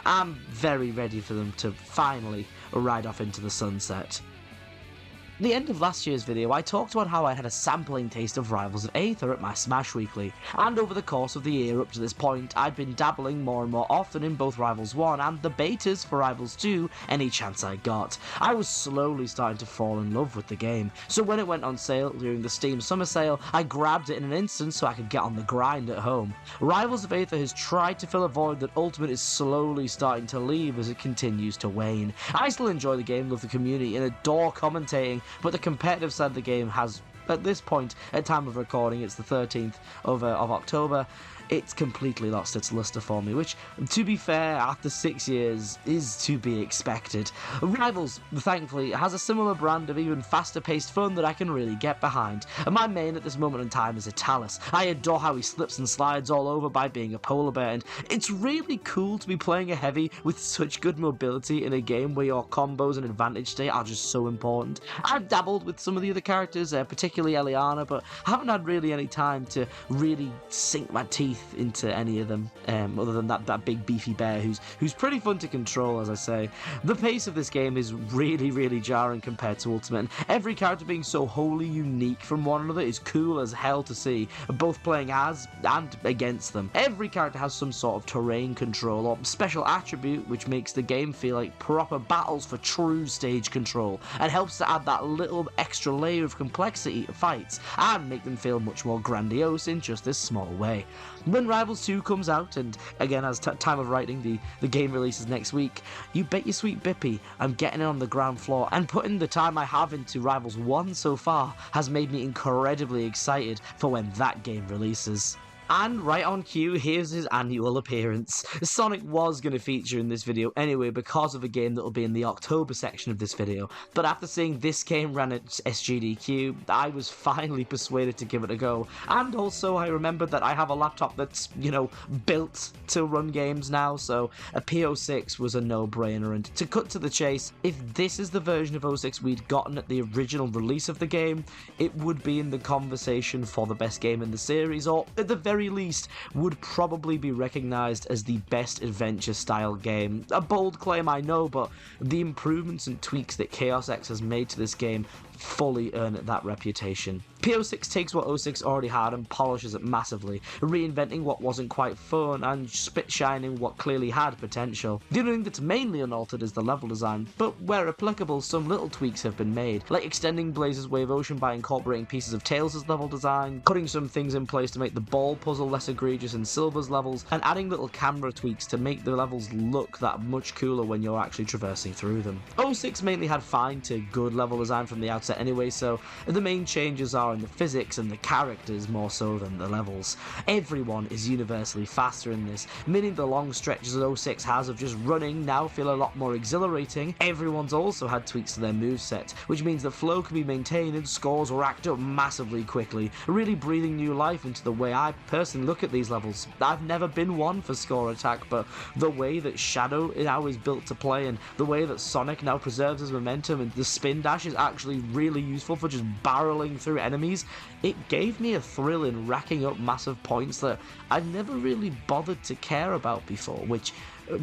I'm very ready for them to finally ride off into the sunset. At the end of last year's video, I talked about how I had a sampling taste of Rivals of Aether at my Smash Weekly, and over the course of the year up to this point, I'd been dabbling more and more often in both Rivals 1 and the betas for Rivals 2 any chance I got. I was slowly starting to fall in love with the game, so when it went on sale during the Steam Summer Sale, I grabbed it in an instant so I could get on the grind at home. Rivals of Aether has tried to fill a void that Ultimate is slowly starting to leave as it continues to wane. I still enjoy the game, love the community, and adore commentating, but the competitive side of the game has, at this point, at time of recording, it's the 13th of October, it's completely lost its luster for me, which, to be fair, after 6 years, is to be expected. Rivals, thankfully, has a similar brand of even faster-paced fun that I can really get behind, and my main at this moment in time is Italis. I adore how he slips and slides all over by being a polar bear, and it's really cool to be playing a heavy with such good mobility in a game where your combos and advantage state are just so important. I've dabbled with some of the other characters, particularly Eliana, but haven't had really any time to really sink my teeth into any of them, other than that big beefy bear who's pretty fun to control, as I say. The pace of this game is really jarring compared to Ultimate, and every character being so wholly unique from one another is cool as hell to see, both playing as and against them. Every character has some sort of terrain control or special attribute which makes the game feel like proper battles for true stage control, and helps to add that little extra layer of complexity to fights, and make them feel much more grandiose in just this small way. When Rivals 2 comes out, and again as time of writing the game releases next week, you bet your sweet bippy I'm getting it on the ground floor, and putting the time I have into Rivals 1 so far has made me incredibly excited for when that game releases. And right on cue, here's his annual appearance. Sonic was going to feature in this video anyway because of a game that will be in the October section of this video, but after seeing this game ran at SGDQ, I was finally persuaded to give it a go. And also I remembered that I have a laptop that's, built to run games now, so a P06 was a no-brainer. And to cut to the chase, if this is the version of 06 we'd gotten at the original release of the game, it would be in the conversation for the best game in the series, or at the very least would probably be recognised as the best adventure style game. A bold claim, I know, but the improvements and tweaks that Chaos X has made to this game fully earn it that reputation. P06 takes what 06 already had and polishes it massively, reinventing what wasn't quite fun and spit shining what clearly had potential. The only thing that's mainly unaltered is the level design, but where applicable some little tweaks have been made, like extending Blaze's Wave Ocean by incorporating pieces of Tails' level design, cutting some things in place to make the ball puzzle less egregious in Silver's levels, and adding little camera tweaks to make the levels look that much cooler when you're actually traversing through them. 06 mainly had fine to good level design from the outset anyway, so the main changes are in the physics and the characters more so than the levels. Everyone is universally faster in this, meaning the long stretches that 06 has of just running now feel a lot more exhilarating. Everyone's also had tweaks to their moveset, which means the flow can be maintained and scores racked up massively quickly, really breathing new life into the way I personally look at these levels. I've never been one for score attack, but the way that Shadow now is built to play, and the way that Sonic now preserves his momentum, and the spin dash is actually really useful for just barreling through enemies, it gave me a thrill in racking up massive points that I've never really bothered to care about before, which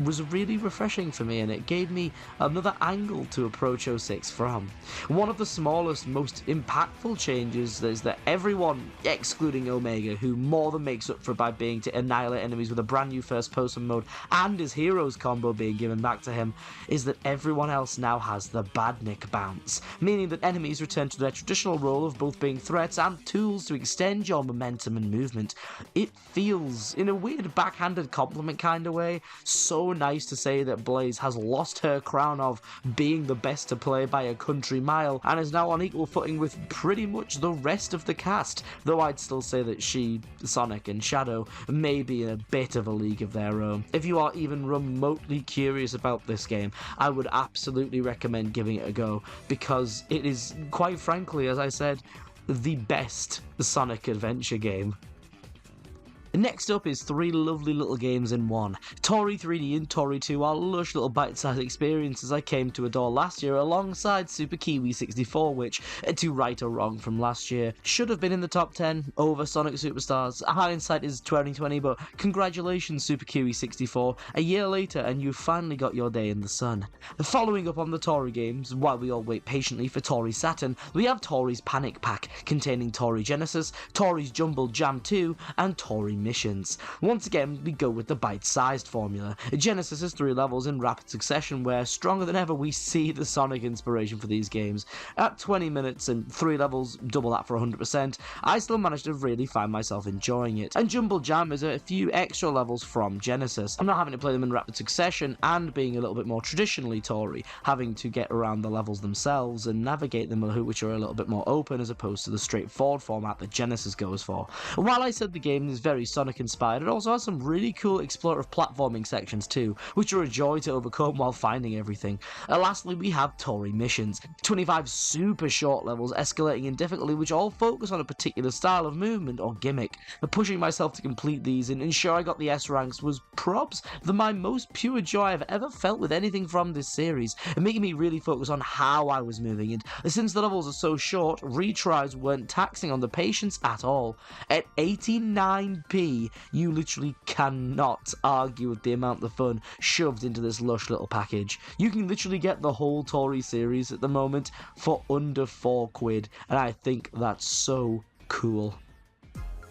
was really refreshing for me, and it gave me another angle to approach '06 from. One of the smallest, most impactful changes is that everyone, excluding Omega, who more than makes up for it by being to annihilate enemies with a brand new first person mode and his heroes combo being given back to him, is that everyone else now has the Badnik bounce, meaning that enemies return to their traditional role of both being threats and tools to extend your momentum and movement. It feels, in a weird backhanded compliment kind of way, so nice to say that Blaze has lost her crown of being the best to play by a country mile and is now on equal footing with pretty much the rest of the cast, though I'd still say that she, Sonic and Shadow may be in a bit of a league of their own. If you are even remotely curious about this game, I would absolutely recommend giving it a go, because it is, quite frankly, as I said, the best Sonic adventure game. Next up is three lovely little games in one. Tori 3D and Tori 2 are lush little bite-sized experiences I came to adore last year alongside Super Kiwi 64, which, to right or wrong from last year, should have been in the top 10 over Sonic Superstars. Hindsight is 2020, but congratulations Super Kiwi 64, a year later and you finally got your day in the sun. Following up on the Tori games, while we all wait patiently for Tori Saturn, we have Tori's Panic Pack, containing Tori Genesis, Tori's Jumble Jam 2, and Tori missions. Once again, we go with the bite-sized formula. Genesis is 3 levels in rapid succession where, stronger than ever, we see the Sonic inspiration for these games. At 20 minutes and 3 levels, double that for 100%, I still managed to really find myself enjoying it. And Jumble Jam is a few extra levels from Genesis. I'm not having to play them in rapid succession and being a little bit more traditionally Tori, having to get around the levels themselves and navigate them, which are a little bit more open as opposed to the straightforward format that Genesis goes for. While I said the game is very Sonic inspired, it also has some really cool explorative platforming sections too, which are a joy to overcome while finding everything. Lastly, we have Tori missions, 25 super short levels escalating in difficulty, which all focus on a particular style of movement or gimmick. Pushing myself to complete these and ensure I got the S ranks was props my most pure joy I've ever felt with anything from this series, and making me really focus on how I was moving, and since the levels are so short, retries weren't taxing on the patience at all. At 89p, you literally cannot argue with the amount of fun shoved into this lush little package. You can literally get the whole Tori series at the moment for under £4, and I think that's so cool.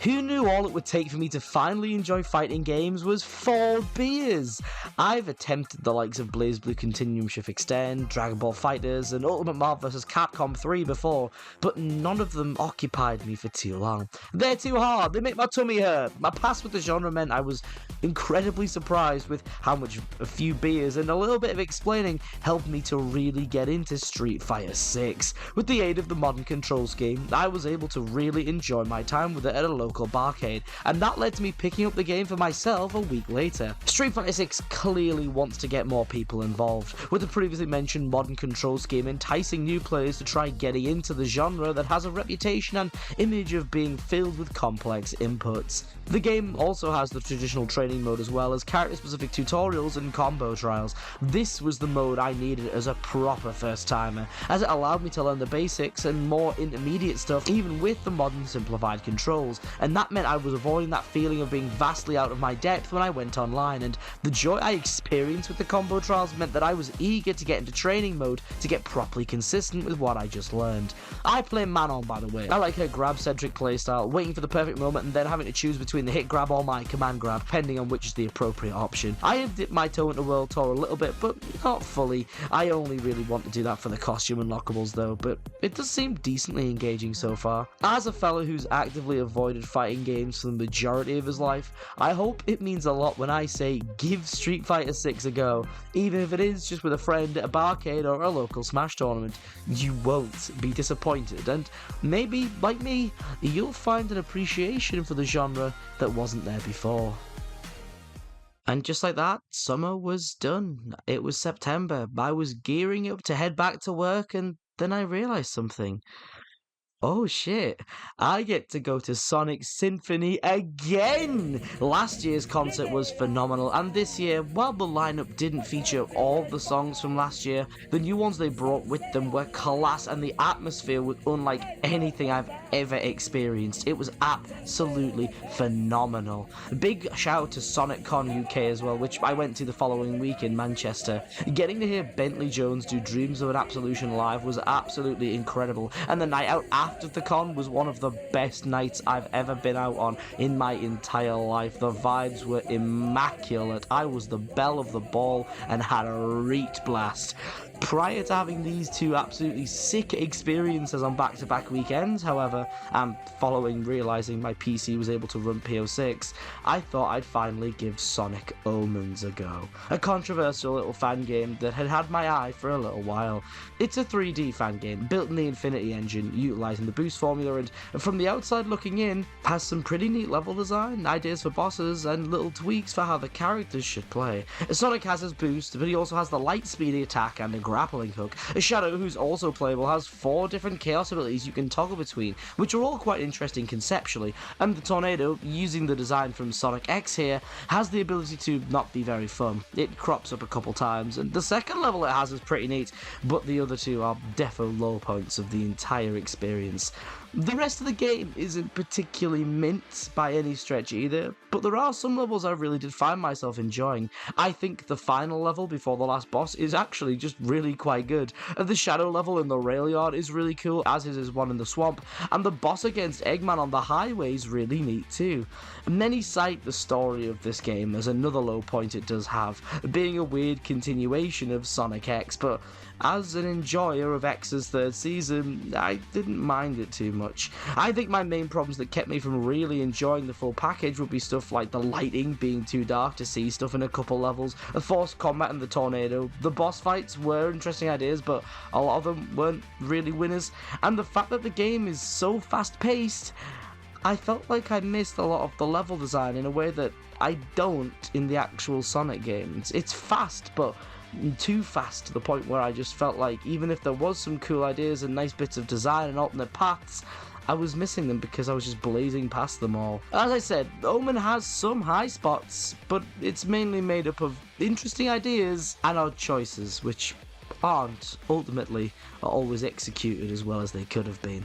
Who knew all it would take for me to finally enjoy fighting games was 4 beers? I've attempted the likes of BlazBlue Continuum Shift Extend, Dragon Ball FighterZ, and Ultimate Marvel vs. Capcom 3 before, but none of them occupied me for too long. They're too hard, they make my tummy hurt. My past with the genre meant I was incredibly surprised with how much a few beers and a little bit of explaining helped me to really get into Street Fighter 6. With the aid of the modern control scheme, I was able to really enjoy my time with it at a local barcade, and that led to me picking up the game for myself a week later. Street Fighter 6 clearly wants to get more people involved, with the previously mentioned modern control scheme enticing new players to try getting into the genre that has a reputation and image of being filled with complex inputs. The game also has the traditional training mode as well as character-specific tutorials and combo trials. This was the mode I needed as a proper first-timer, as it allowed me to learn the basics and more intermediate stuff even with the modern simplified controls, and that meant I was avoiding that feeling of being vastly out of my depth when I went online, and the joy I experienced with the combo trials meant that I was eager to get into training mode to get properly consistent with what I just learned. I play Manon, by the way. I like her grab-centric playstyle, waiting for the perfect moment and then having to choose between the hit grab or my command grab, depending on which is the appropriate option. I have dipped my toe into World Tour a little bit, but not fully. I only really want to do that for the costume unlockables though, but it does seem decently engaging so far. As a fellow who's actively avoided fighting games for the majority of his life, I hope it means a lot when I say give Street Fighter 6 a go, even if it is just with a friend at a barcade or a local Smash tournament. You won't be disappointed, and maybe, like me, you'll find an appreciation for the genre that wasn't there before. And just like that, summer was done. It was September. I was gearing up to head back to work, and then I realised something. Oh shit, I get to go to Sonic Symphony again! Last year's concert was phenomenal, and this year, while the lineup didn't feature all the songs from last year, the new ones they brought with them were class, and the atmosphere was unlike anything I've ever experienced. It was absolutely phenomenal. Big shout out to SonicCon UK as well, which I went to the following week in Manchester. Getting to hear Bentley Jones do Dreams of an Absolution live was absolutely incredible, and the night out after the con was one of the best nights I've ever been out on in my entire life. The vibes were immaculate. I was the belle of the ball and had a reet blast. Prior to having these two absolutely sick experiences on back-to-back weekends, however, and following realising my PC was able to run PO6, I thought I'd finally give Sonic Omens a go. A controversial little fan game that had had my eye for a little while. It's a 3D fan game, built in the Infinity Engine, utilising the boost formula, and from the outside looking in, has some pretty neat level design, ideas for bosses, and little tweaks for how the characters should play. Sonic has his boost, but he also has the light speedy attack and a grappling hook. Shadow, who's also playable, has 4 different chaos abilities you can toggle between, which are all quite interesting conceptually, and the Tornado, using the design from Sonic X here, has the ability to not be very fun. It crops up a couple times, and the second level it has is pretty neat, but the other two are defo low points of the entire experience. The rest of the game isn't particularly mint by any stretch either, but there are some levels I really did find myself enjoying. I think the final level before the last boss is actually just really quite good. The Shadow level in the rail yard is really cool, as is one in the swamp, and the boss against Eggman on the highway is really neat too. Many cite the story of this game as another low point it does have, being a weird continuation of Sonic X, but as an enjoyer of X's third season, I didn't mind it too much. I think my main problems that kept me from really enjoying the full package would be stuff like the lighting being too dark to see stuff in a couple levels, the forced combat and the tornado. The boss fights were interesting ideas, but a lot of them weren't really winners, and the fact that the game is so fast paced, I felt like I missed a lot of the level design in a way that I don't in the actual Sonic games. It's fast, but too fast to the point where I just felt like even if there was some cool ideas and nice bits of design and alternate paths, I was missing them because I was just blazing past them all. As I said, Omen has some high spots, but it's mainly made up of interesting ideas and odd choices, which aren't ultimately always executed as well as they could have been.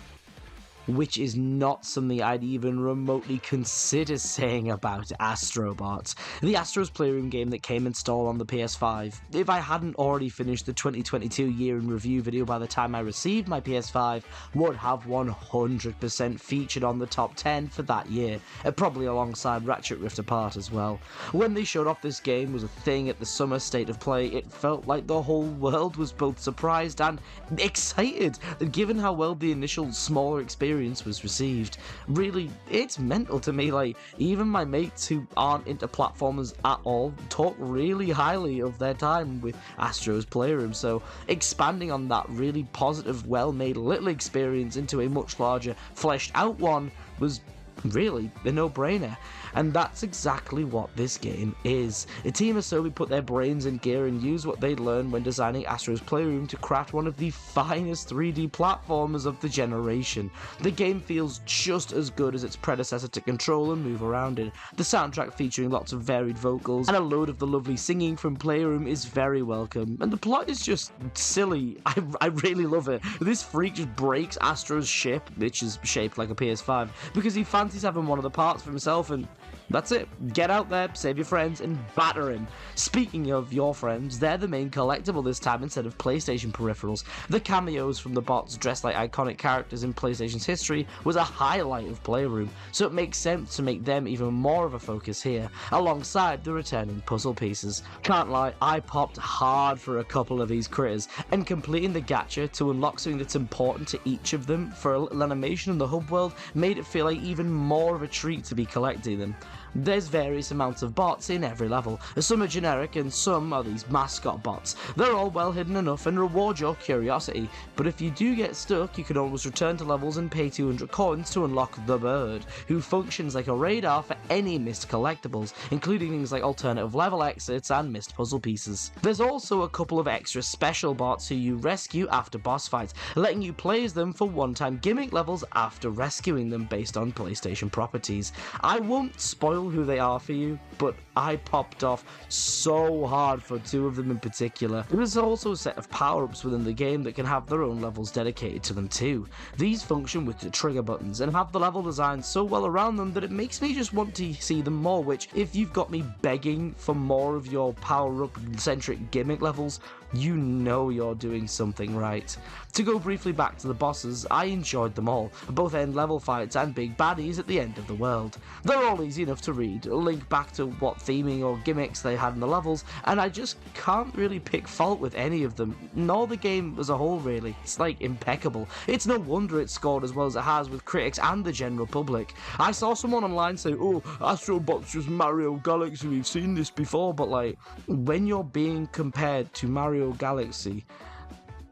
Which is not something I'd even remotely consider saying about Astrobot, the Astro's Playroom game that came installed on the PS5. If I hadn't already finished the 2022 year in review video by the time I received my PS5, would have 100% featured on the top 10 for that year, probably alongside Ratchet Rift Apart as well. When they showed off this game was a thing at the summer State of Play, it felt like the whole world was both surprised and excited, given how well the initial smaller experience was received. Really, it's mental to me, like, even my mates who aren't into platformers at all talk really highly of their time with Astro's Playroom, so expanding on that really positive, well-made little experience into a much larger, fleshed-out one was really a no-brainer, and that's exactly what this game is. Team Asobi put their brains in gear and used what they'd learned when designing Astro's Playroom to craft one of the finest 3D platformers of the generation. The game feels just as good as its predecessor to control and move around in. The soundtrack, featuring lots of varied vocals and a load of the lovely singing from Playroom, is very welcome, and the plot is just silly. I really love it. This freak just breaks Astro's ship, which is shaped like a PS5, because he fancies having one of the parts for himself, and that's it. Get out there, save your friends, and batter him. Speaking of your friends, they're the main collectible this time instead of PlayStation peripherals. The cameos from the bots dressed like iconic characters in PlayStation's history was a highlight of Playroom, so it makes sense to make them even more of a focus here, alongside the returning puzzle pieces. Can't lie, I popped hard for a couple of these critters, and completing the gacha to unlock something that's important to each of them for a little animation in the hub world made it feel like even more of a treat to be collecting them. There's various amounts of bots in every level. Some are generic and some are these mascot bots. They're all well hidden enough and reward your curiosity, but if you do get stuck, you can always return to levels and pay 200 coins to unlock the bird, who functions like a radar for any missed collectibles, including things like alternative level exits and missed puzzle pieces. There's also a couple of extra special bots who you rescue after boss fights, letting you play as them for one-time gimmick levels after rescuing them based on PlayStation properties. I won't spoil who they are for you, but I popped off so hard for two of them in particular. There's also a set of power-ups within the game that can have their own levels dedicated to them too. These function with the trigger buttons and have the level design so well around them that it makes me just want to see them more, which, if you've got me begging for more of your power-up centric gimmick levels, you know you're doing something right. To go briefly back to the bosses, I enjoyed them all, both end level fights and big baddies at the end of the world. They're all easy enough to read, link back to what theming or gimmicks they had in the levels, and I just can't really pick fault with any of them, nor the game as a whole really. It's like impeccable. It's no wonder it scored as well as it has with critics and the general public. I saw someone online say, "Oh, Astro Bot's just Mario Galaxy, we've seen this before," but like, when you're being compared to Mario Galaxy,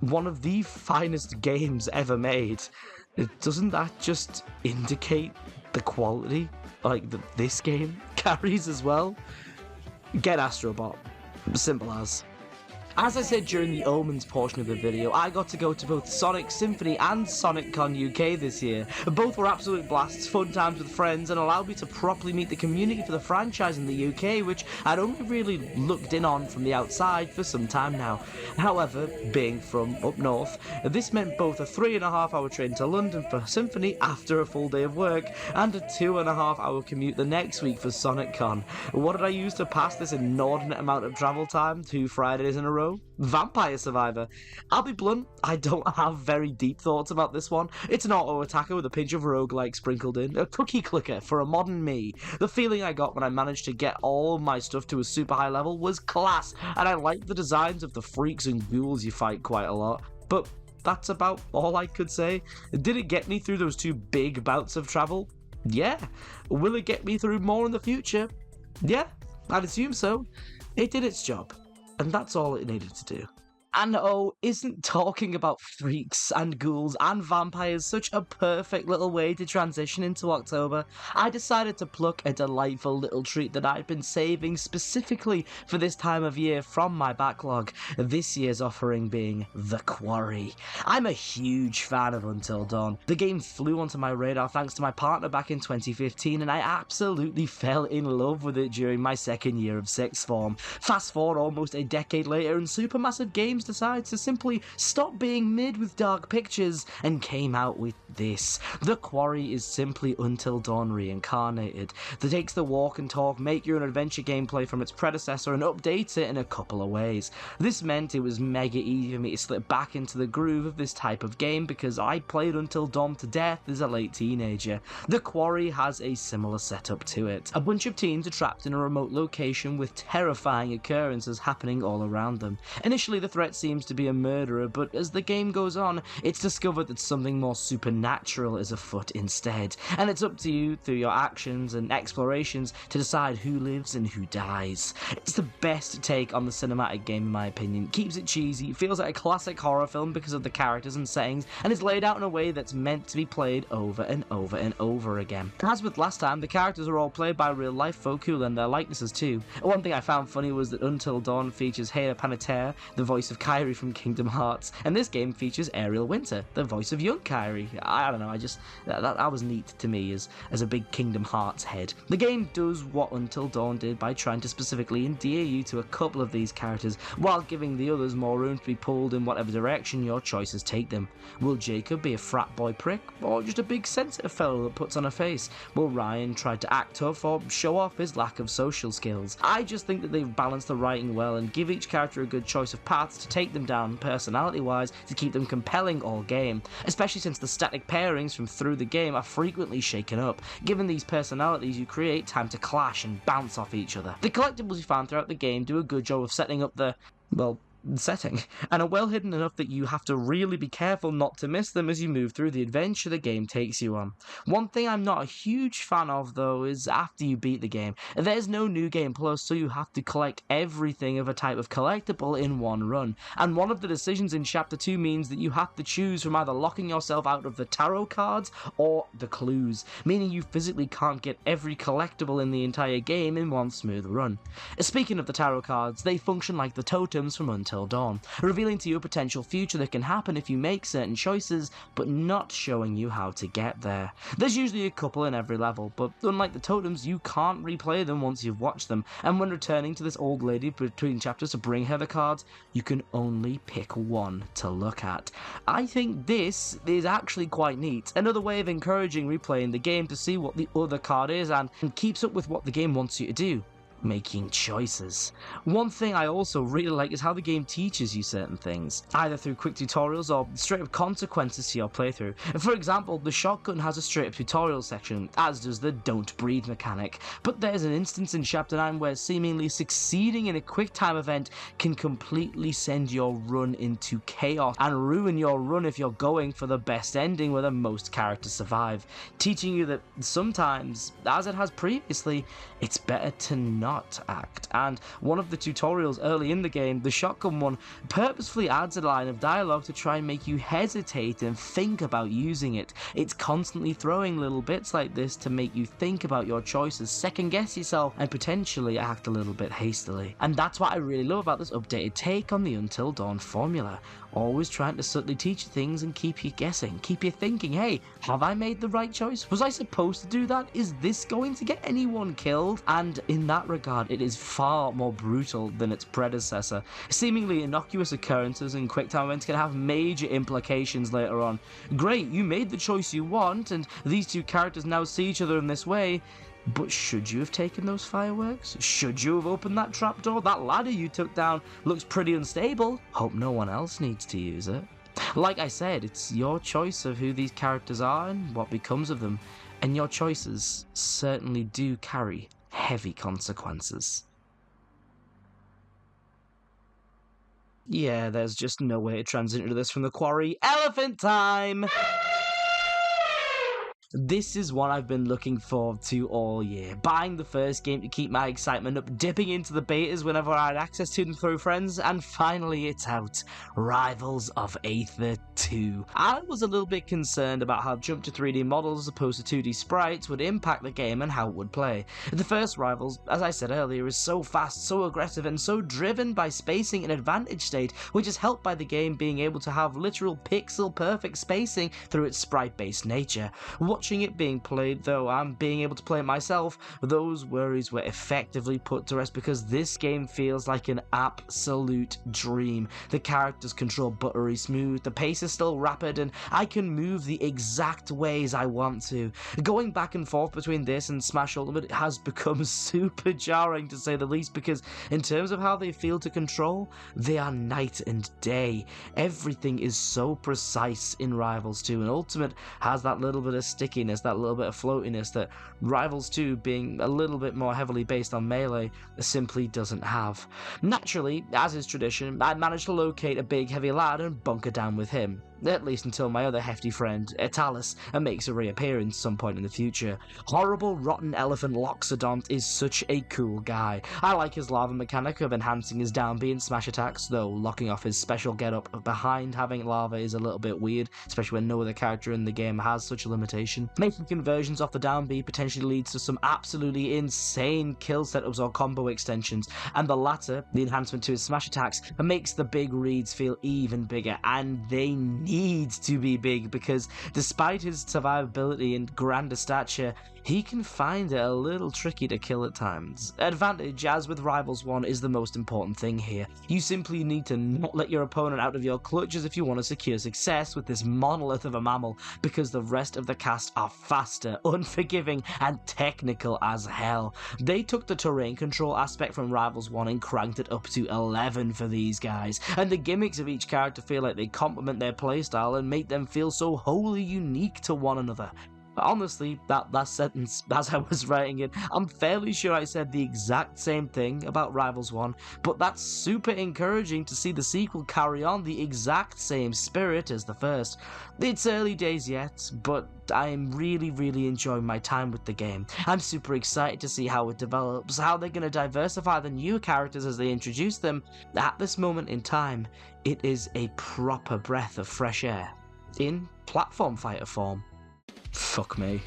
one of the finest games ever made, doesn't that just indicate the quality like that this game carries as well? Get Astro Bot. Simple as. As I said during the Omens portion of the video, I got to go to both Sonic Symphony and Sonic Con UK this year. Both were absolute blasts, fun times with friends, and allowed me to properly meet the community for the franchise in the UK, which I'd only really looked in on from the outside for some time now. However, being from up north, this meant both a 3.5-hour train to London for Symphony after a full day of work, and a 2.5-hour commute the next week for Sonic Con. What did I use to pass this inordinate amount of travel time 2 Fridays in a row? Vampire Survivor. I'll be blunt, I don't have very deep thoughts about this one. It's an auto-attacker with a pinch of roguelike sprinkled in, a cookie clicker for a modern me. The feeling I got when I managed to get all of my stuff to a super high level was class, and I liked the designs of the freaks and ghouls you fight quite a lot. But that's about all I could say. Did it get me through those 2 big bouts of travel? Yeah. Will it get me through more in the future? Yeah, I'd assume so. It did its job. And that's all it needed to do. And oh, isn't talking about freaks and ghouls and vampires such a perfect little way to transition into October? I decided to pluck a delightful little treat that I'd been saving specifically for this time of year from my backlog, this year's offering being The Quarry. I'm a huge fan of Until Dawn. The game flew onto my radar thanks to my partner back in 2015, and I absolutely fell in love with it during my second year of sixth form. Fast forward almost a decade later, and Supermassive Games decides to simply stop being mid with dark pictures and came out with this. The Quarry is simply Until Dawn reincarnated, that takes the walk and talk, make your own adventure gameplay from its predecessor and updates it in a couple of ways. This meant it was mega easy for me to slip back into the groove of this type of game because I played Until Dawn to death as a late teenager. The Quarry has a similar setup to it. A bunch of teens are trapped in a remote location with terrifying occurrences happening all around them. Initially the threat seems to be a murderer, but as the game goes on, it's discovered that something more supernatural is afoot instead, and it's up to you through your actions and explorations to decide who lives and who dies. It's the best take on the cinematic game in my opinion. Keeps it cheesy, feels like a classic horror film because of the characters and settings, and is laid out in a way that's meant to be played over and over and over again. As with last time, the characters are all played by real life folk who lend their likenesses too. One thing I found funny was that Until Dawn features Hera Panettiere, the voice of Kairi from Kingdom Hearts, and this game features Ariel Winter, the voice of young Kairi. I don't know, that was neat to me as a big Kingdom Hearts head. The game does what Until Dawn did by trying to specifically endear you to a couple of these characters, while giving the others more room to be pulled in whatever direction your choices take them. Will Jacob be a frat boy prick, or just a big sensitive fellow that puts on a face? Will Ryan try to act tough, or show off his lack of social skills? I just think that they've balanced the writing well and give each character a good choice of paths to take them down personality-wise to keep them compelling all game, especially since the static pairings from through the game are frequently shaken up, giving these personalities you create time to clash and bounce off each other. The collectibles you find throughout the game do a good job of setting up the, well, setting, and are well hidden enough that you have to really be careful not to miss them as you move through the adventure the game takes you on. One thing I'm not a huge fan of, though, is after you beat the game, there's no New Game Plus, so you have to collect everything of a type of collectible in one run, and one of the decisions in Chapter 2 means that you have to choose from either locking yourself out of the tarot cards or the clues, meaning you physically can't get every collectible in the entire game in one smooth run. Speaking of the tarot cards, they function like the totems from Until Dawn, revealing to you a potential future that can happen if you make certain choices, but not showing you how to get there. There's usually a couple in every level, but unlike the totems, you can't replay them once you've watched them, and when returning to this old lady between chapters to bring her the cards, you can only pick one to look at. I think this is actually quite neat, another way of encouraging replaying the game to see what the other card is and keeps up with what the game wants you to do. Making choices. One thing I also really like is how the game teaches you certain things, either through quick tutorials or straight up consequences to your playthrough. For example, the shotgun has a straight up tutorial section, as does the don't breathe mechanic, but there's an instance in Chapter 9 where seemingly succeeding in a quick time event can completely send your run into chaos and ruin your run if you're going for the best ending where the most characters survive, teaching you that sometimes, as it has previously, it's better to not act. And one of the tutorials early in the game, the shotgun one, purposefully adds a line of dialogue to try and make you hesitate and think about using it. It's constantly throwing little bits like this to make you think about your choices, second guess yourself, and potentially act a little bit hastily. And that's what I really love about this updated take on the Until Dawn formula. Always trying to subtly teach you things and keep you guessing, keep you thinking, hey, have I made the right choice? Was I supposed to do that? Is this going to get anyone killed? And in that regard, it is far more brutal than its predecessor. Seemingly innocuous occurrences and quick time events can have major implications later on. Great, you made the choice you want, and these two characters now see each other in this way, but should you have taken those fireworks? Should you have opened that trapdoor? That ladder you took down looks pretty unstable. Hope no one else needs to use it. Like I said, it's your choice of who these characters are and what becomes of them, and your choices certainly do carry heavy consequences. Yeah, there's just no way to transition to this from the quarry. Elephant time! This is what I've been looking forward to all year. Buying the first game to keep my excitement up, dipping into the betas whenever I had access to them through friends, and finally it's out. Rivals of Aether 2. I was a little bit concerned about how jump to 3D models as opposed to 2D sprites would impact the game and how it would play. The first Rivals, as I said earlier, is so fast, so aggressive, and so driven by spacing and advantage state, which is helped by the game being able to have literal pixel-perfect spacing through its sprite-based nature. Watching it being played, though, and being able to play it myself, those worries were effectively put to rest because this game feels like an absolute dream. The characters control buttery smooth, the pace is still rapid, and I can move the exact ways I want to. Going back and forth between this and Smash Ultimate has become super jarring to say the least because in terms of how they feel to control, they are night and day. Everything is so precise in Rivals 2, and Ultimate has that little bit of stickiness, that little bit of floatiness that Rivals 2, being a little bit more heavily based on melee, simply doesn't have. Naturally, as is tradition, I managed to locate a big heavy lad and bunker down with him. At least until my other hefty friend, Etalis, makes a reappearance some point in the future. Horrible rotten elephant Loxodont is such a cool guy. I like his lava mechanic of enhancing his down B and smash attacks, though locking off his special getup behind having lava is a little bit weird, especially when no other character in the game has such a limitation. Making conversions off the down B potentially leads to some absolutely insane kill setups or combo extensions, and the latter, the enhancement to his smash attacks, makes the big reads feel even bigger, and they needs to be big because despite his survivability and grander stature, he can find it a little tricky to kill at times. Advantage, as with Rivals 1, is the most important thing here. You simply need to not let your opponent out of your clutches if you want to secure success with this monolith of a mammal, because the rest of the cast are faster, unforgiving, and technical as hell. They took the terrain control aspect from Rivals 1 and cranked it up to 11 for these guys, and the gimmicks of each character feel like they complement their playstyle and make them feel so wholly unique to one another. Honestly, that sentence, as I was writing it, I'm fairly sure I said the exact same thing about Rivals 1, but that's super encouraging to see the sequel carry on the exact same spirit as the first. It's early days yet, but I'm really enjoying my time with the game. I'm super excited to see how it develops, how they're going to diversify the new characters as they introduce them. At this moment in time, it is a proper breath of fresh air in platform fighter form. Fuck me.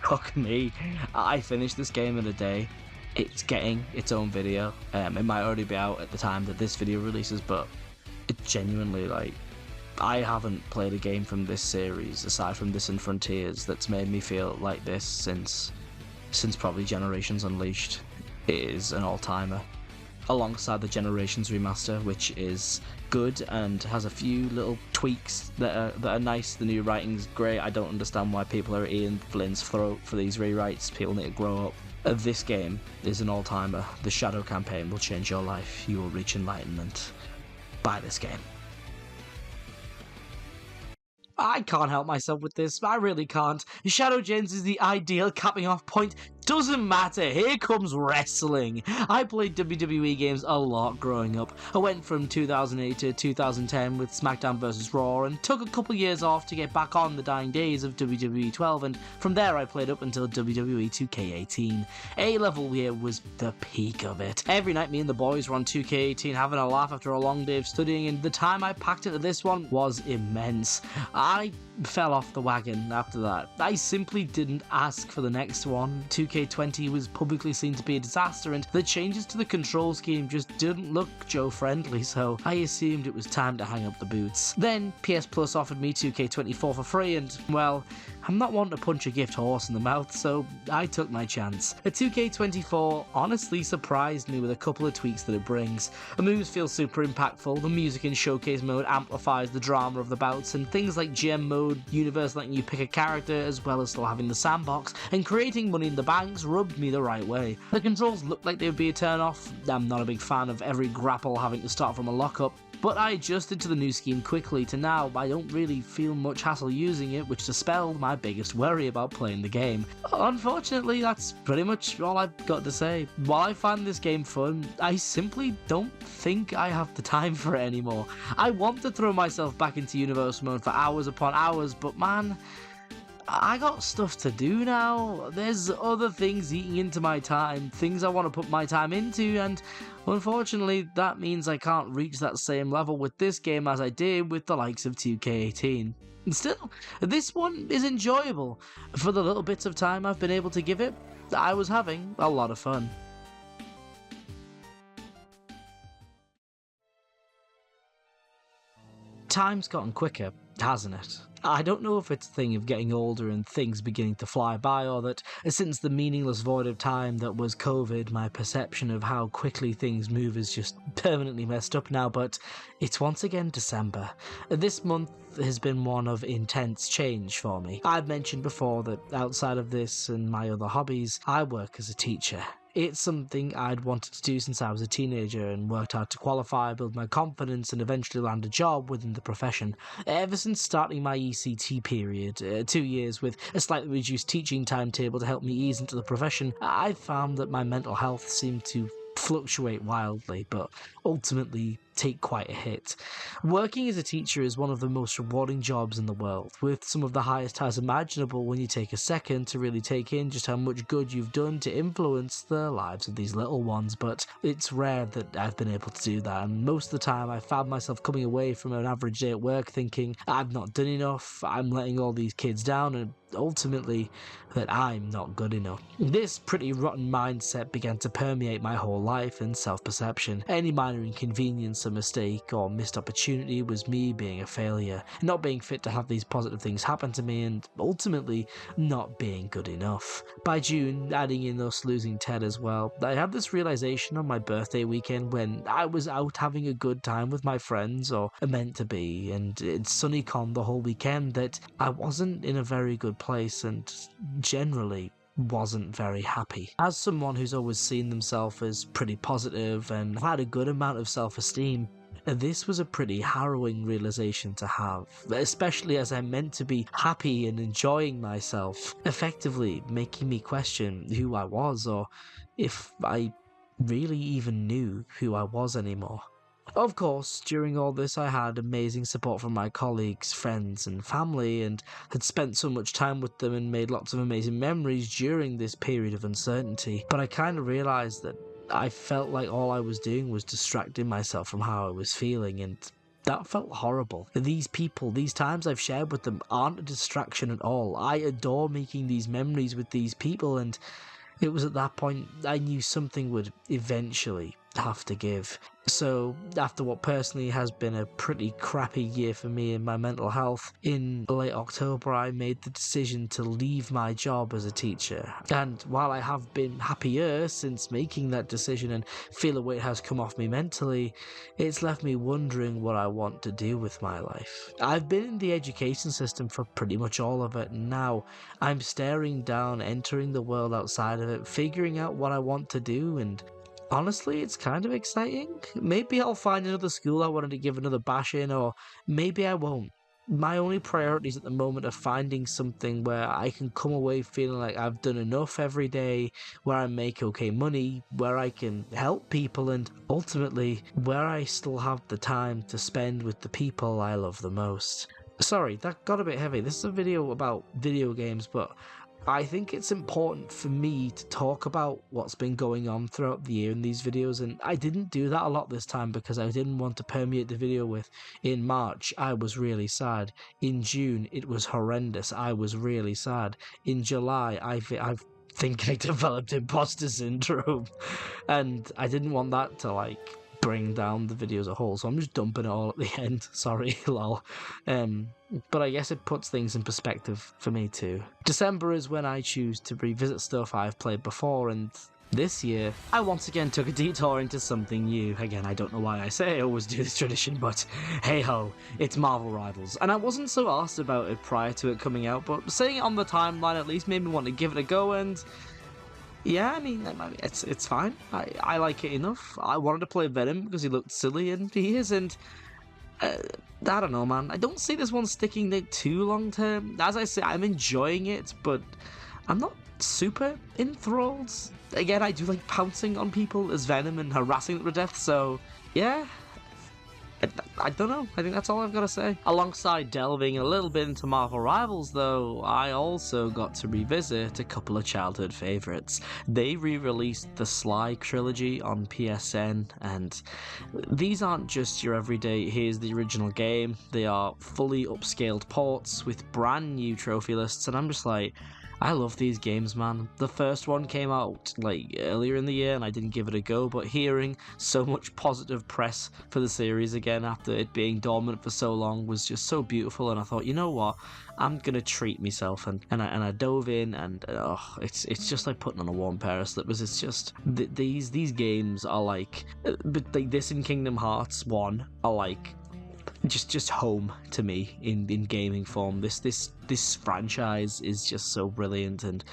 Fuck me. I finished this game in a day. It's getting its own video. It might already be out at the time that this video releases, but it genuinely, like, I haven't played a game from this series, aside from this and Frontiers, that's made me feel like this since probably Generations Unleashed. It is an all-timer. Alongside the Generations remaster, which is good and has a few little tweaks that are nice. The new writing's great. I don't understand why people are eating Flynn's throat for these rewrites. People need to grow up. This game is an all-timer. The Shadow campaign will change your life. You will reach enlightenment. Buy this game. I can't help myself with this. I really can't. Shadow Gens is the ideal capping off point. Doesn't matter, here comes wrestling. I played WWE games a lot growing up. I went from 2008 to 2010 with SmackDown vs. Raw and took a couple years off to get back on the dying days of WWE 12, and from there I played up until WWE 2K18. A-level here was the peak of it. Every night me and the boys were on 2K18 having a laugh after a long day of studying, and the time I packed into this one was immense. I fell off the wagon after that. I simply didn't ask for the next one. 2K20 was publicly seen to be a disaster, and the changes to the control scheme just didn't look Joe-friendly, so I assumed it was time to hang up the boots. Then PS Plus offered me 2K24 for free, and, well, I'm not one to punch a gift horse in the mouth, so I took my chance. A 2K24 honestly surprised me with a couple of tweaks that it brings. The moves feel super impactful, the music in Showcase mode amplifies the drama of the bouts, and things like Gem mode, Universe letting you pick a character as well as still having the sandbox, and creating Money in the Banks rubbed me the right way. The controls looked like they would be a turn off. I'm not a big fan of every grapple having to start from a lockup, but I adjusted to the new scheme quickly to now I don't really feel much hassle using it, which dispelled my biggest worry about playing the game. Unfortunately, that's pretty much all I've got to say. While I find this game fun, I simply don't think I have the time for it anymore. I want to throw myself back into Universe mode for hours upon hours, but man, I got stuff to do now. There's other things eating into my time, things I want to put my time into, and unfortunately that means I can't reach that same level with this game as I did with the likes of 2K18. And still, this one is enjoyable. For the little bits of time I've been able to give it, I was having a lot of fun. Time's gotten quicker, hasn't it? I don't know if it's a thing of getting older and things beginning to fly by, or that since the meaningless void of time that was COVID, my perception of how quickly things move is just permanently messed up now, but it's once again December. This month has been one of intense change for me. I've mentioned before that outside of this and my other hobbies, I work as a teacher. It's something I'd wanted to do since I was a teenager and worked hard to qualify, build my confidence and eventually land a job within the profession. Ever since starting my ECT period, 2 years with a slightly reduced teaching timetable to help me ease into the profession, I found that my mental health seemed to fluctuate wildly, but ultimately take quite a hit. Working as a teacher is one of the most rewarding jobs in the world, with some of the highest highs imaginable when you take a second to really take in just how much good you've done to influence the lives of these little ones, but it's rare that I've been able to do that, and most of the time I found myself coming away from an average day at work thinking, I've not done enough, I'm letting all these kids down, and ultimately that I'm not good enough. This pretty rotten mindset began to permeate my whole life and self-perception. Any minor inconvenience, a mistake, or missed opportunity was me being a failure, not being fit to have these positive things happen to me, and ultimately not being good enough. By June, adding in us losing Ted as well, I had this realization on my birthday weekend when I was out having a good time with my friends, or meant to be, and it's SunnyCon the whole weekend, that I wasn't in a very good place and generally wasn't very happy. As someone who's always seen themselves as pretty positive and had a good amount of self-esteem, this was a pretty harrowing realization to have, especially as I'm meant to be happy and enjoying myself, effectively making me question who I was or if I really even knew who I was anymore. Of course, during all this I had amazing support from my colleagues, friends and family, and had spent so much time with them and made lots of amazing memories during this period of uncertainty, but I kind of realised that I felt like all I was doing was distracting myself from how I was feeling, and that felt horrible. These people, these times I've shared with them aren't a distraction at all. I adore making these memories with these people, and it was at that point I knew something would eventually have to give. So, after what personally has been a pretty crappy year for me and my mental health, in late October I made the decision to leave my job as a teacher. And while I have been happier since making that decision and feel a weight has come off me mentally, it's left me wondering what I want to do with my life. I've been in the education system for pretty much all of it, and now I'm staring down, entering the world outside of it, figuring out what I want to do, and honestly, it's kind of exciting. Maybe I'll find another school I wanted to give another bash in, or maybe I won't. My only priorities at the moment are finding something where I can come away feeling like I've done enough every day, where I make okay money, where I can help people, and ultimately, where I still have the time to spend with the people I love the most. Sorry, that got a bit heavy. This is a video about video games, but I think it's important for me to talk about what's been going on throughout the year in these videos, and I didn't do that a lot this time because I didn't want to permeate the video with, in March, I was really sad. In June, it was horrendous. I was really sad. In July, I think I developed imposter syndrome, and I didn't want that to, bring down the video as a whole, so I'm just dumping it all at the end. Sorry, lol. But I guess it puts things in perspective for me too. December is when I choose to revisit stuff I've played before, and this year, I once again took a detour into something new. Again, I don't know why I say I always do this tradition, but hey ho, it's Marvel Rivals. And I wasn't so arsed about it prior to it coming out, but saying it on the timeline at least made me want to give it a go, and yeah, I mean, it's fine. I like it enough. I wanted to play Venom because he looked silly, and he is, and I don't know, man. I don't see this one sticking there too long term. As I say, I'm enjoying it, but I'm not super enthralled. Again, I do like pouncing on people as Venom and harassing them to death, so yeah. I don't know, I think that's all I've got to say. Alongside delving a little bit into Marvel Rivals though, I also got to revisit a couple of childhood favourites. They re-released the Sly trilogy on PSN, and these aren't just your everyday here's the original game, they are fully upscaled ports with brand new trophy lists, and I'm just like, I love these games, man. The first one came out earlier in the year and I didn't give it a go, but hearing so much positive press for the series again after it being dormant for so long was just so beautiful, and I thought, you know what, I'm gonna treat myself, and I dove in, and it's just like putting on a warm pair of slippers. It's just these games are like, this and Kingdom Hearts 1 are like just home to me in gaming form. This franchise is just so brilliant, and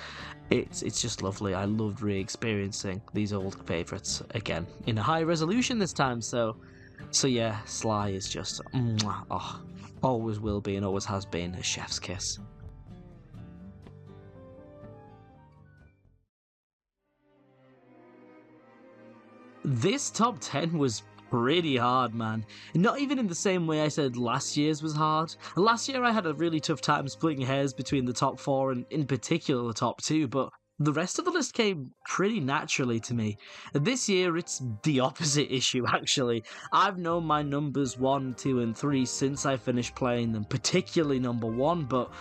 it's just lovely. I loved re-experiencing these old favourites again in a high resolution this time. So yeah, Sly is just always will be and always has been a chef's kiss. This top 10 was pretty hard, man. Not even in the same way I said last year's was hard. Last year I had a really tough time splitting hairs between the top 4 and in particular the top 2, but the rest of the list came pretty naturally to me. This year it's the opposite issue, actually. I've known my numbers 1, 2 and 3 since I finished playing them, particularly number 1, but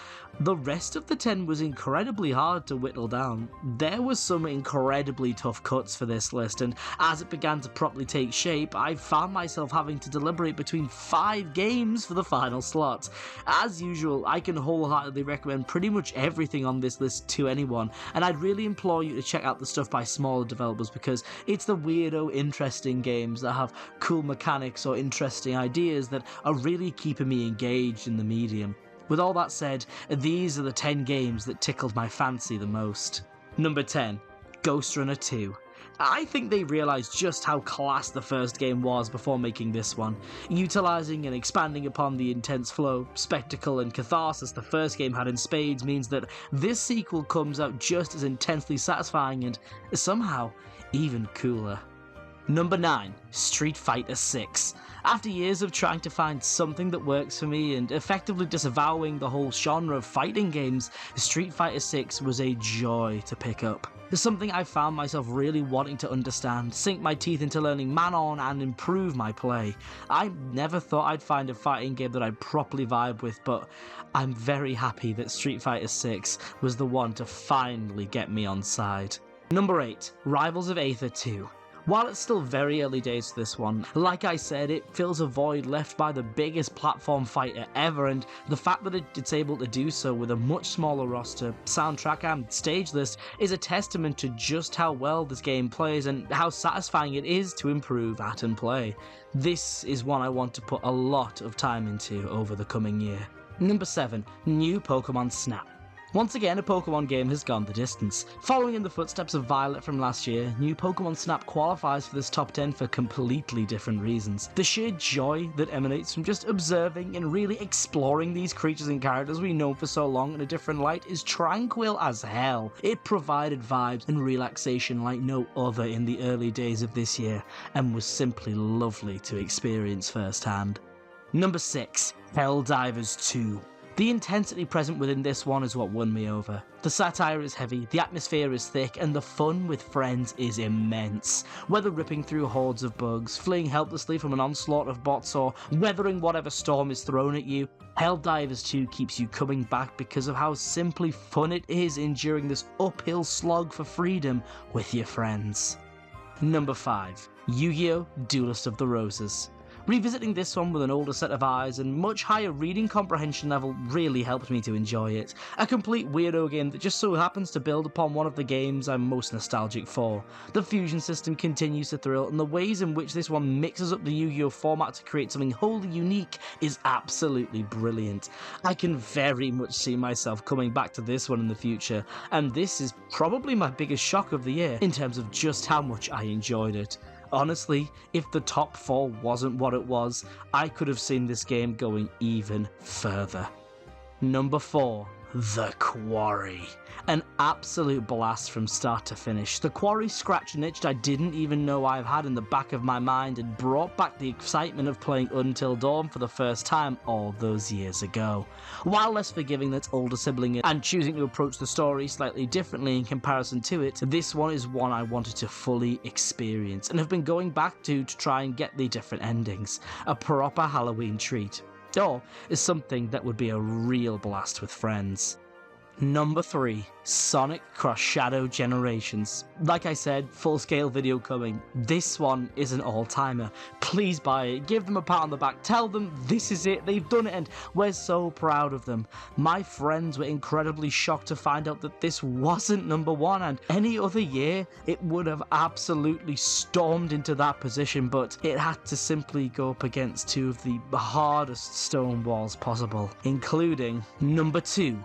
the rest of the 10 was incredibly hard to whittle down. There was some incredibly tough cuts for this list, and as it began to properly take shape, I found myself having to deliberate between 5 games for the final slot. As usual, I can wholeheartedly recommend pretty much everything on this list to anyone, and I'd really implore you to check out the stuff by smaller developers, because it's the weirdo, interesting games that have cool mechanics or interesting ideas that are really keeping me engaged in the medium. With all that said, these are the 10 games that tickled my fancy the most. Number 10, Ghost Runner 2. I think they realised just how class the first game was before making this one. Utilising and expanding upon the intense flow, spectacle and catharsis the first game had in spades means that this sequel comes out just as intensely satisfying and somehow even cooler. Number 9. Street Fighter 6. After years of trying to find something that works for me and effectively disavowing the whole genre of fighting games, Street Fighter 6 was a joy to pick up. It's something I found myself really wanting to understand, sink my teeth into learning man-on and improve my play. I never thought I'd find a fighting game that I'd properly vibe with, but I'm very happy that Street Fighter 6 was the one to finally get me on side. Number 8. Rivals of Aether 2. While it's still very early days for this one, like I said, it fills a void left by the biggest platform fighter ever, and the fact that it's able to do so with a much smaller roster, soundtrack and stage list is a testament to just how well this game plays and how satisfying it is to improve at and play. This is one I want to put a lot of time into over the coming year. Number 7. New Pokemon Snap. Once again, a Pokemon game has gone the distance. Following in the footsteps of Violet from last year, New Pokemon Snap qualifies for this top 10 for completely different reasons. The sheer joy that emanates from just observing and really exploring these creatures and characters we've known for so long in a different light is tranquil as hell. It provided vibes and relaxation like no other in the early days of this year, and was simply lovely to experience firsthand. Number 6. Helldivers 2. The intensity present within this one is what won me over. The satire is heavy, the atmosphere is thick, and the fun with friends is immense. Whether ripping through hordes of bugs, fleeing helplessly from an onslaught of bots, or weathering whatever storm is thrown at you, Helldivers 2 keeps you coming back because of how simply fun it is enduring this uphill slog for freedom with your friends. Number 5. Yu-Gi-Oh! Duelist of the Roses. Revisiting this one with an older set of eyes and much higher reading comprehension level really helped me to enjoy it. A complete weirdo game that just so happens to build upon one of the games I'm most nostalgic for. The fusion system continues to thrill, and the ways in which this one mixes up the Yu-Gi-Oh! Format to create something wholly unique is absolutely brilliant. I can very much see myself coming back to this one in the future, and this is probably my biggest shock of the year in terms of just how much I enjoyed it. Honestly, if the top 4 wasn't what it was, I could have seen this game going even further. Number 4. The Quarry. An absolute blast from start to finish. The Quarry scratched an itch I didn't even know I've had in the back of my mind and brought back the excitement of playing Until Dawn for the first time all those years ago. While less forgiving than its older sibling and choosing to approach the story slightly differently in comparison to it, this one is one I wanted to fully experience and have been going back to try and get the different endings. A proper Halloween treat. Or is something that would be a real blast with friends. Number 3. Sonic Cross Shadow Generations. Like I said, full-scale video coming. This one is an all-timer. Please buy it, give them a pat on the back, tell them this is it, they've done it, and we're so proud of them. My friends were incredibly shocked to find out that this wasn't number 1, and any other year it would have absolutely stormed into that position, but it had to simply go up against 2 of the hardest stone walls possible, including number 2.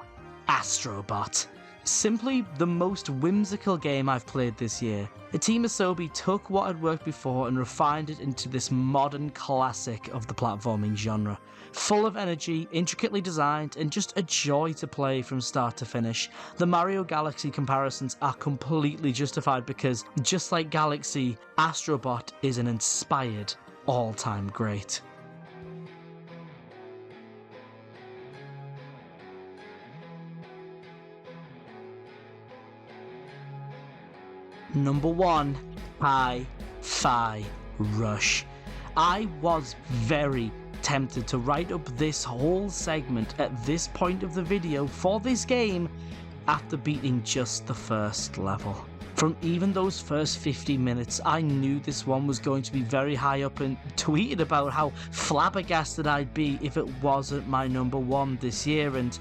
Astrobot. Simply the most whimsical game I've played this year. Team Asobi took what had worked before and refined it into this modern classic of the platforming genre. Full of energy, intricately designed, and just a joy to play from start to finish. The Mario Galaxy comparisons are completely justified because, just like Galaxy, Astrobot is an inspired all-time great. Number 1. Hi-Fi Rush. I was very tempted to write up this whole segment at this point of the video for this game after beating just the first level. From even those first 50 minutes, I knew this one was going to be very high up and tweeted about how flabbergasted I'd be if it wasn't my number 1 this year, and,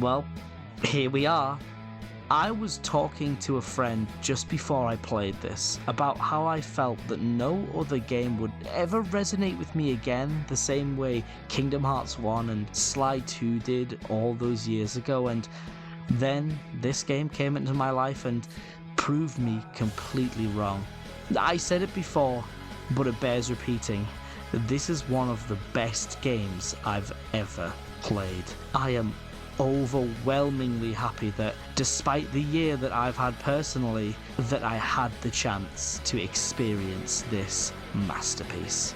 well, here we are. I was talking to a friend just before I played this about how I felt that no other game would ever resonate with me again the same way Kingdom Hearts 1 and Sly 2 did all those years ago, and then this game came into my life and proved me completely wrong. I said it before, but it bears repeating. This is one of the best games I've ever played. I am overwhelmingly happy that despite the year that I've had personally, that I had the chance to experience this masterpiece.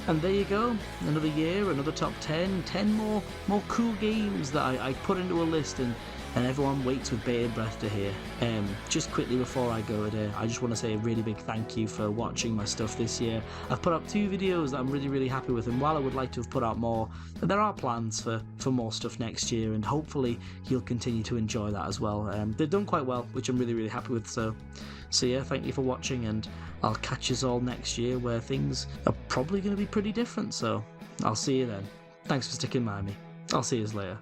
And there you go, another year, another top 10 more cool games that I put into a list and everyone waits with bated breath to hear. Just quickly before I go today, I just want to say a really big thank you for watching my stuff this year. I've put up 2 videos that I'm really happy with, and while I would like to have put out more, there are plans for more stuff next year, and hopefully you'll continue to enjoy that as well. They've done quite well, which I'm really happy with, so yeah, thank you for watching, and I'll catch you all next year where things are probably going to be pretty different, so I'll see you then. Thanks for sticking by me. I'll see you later.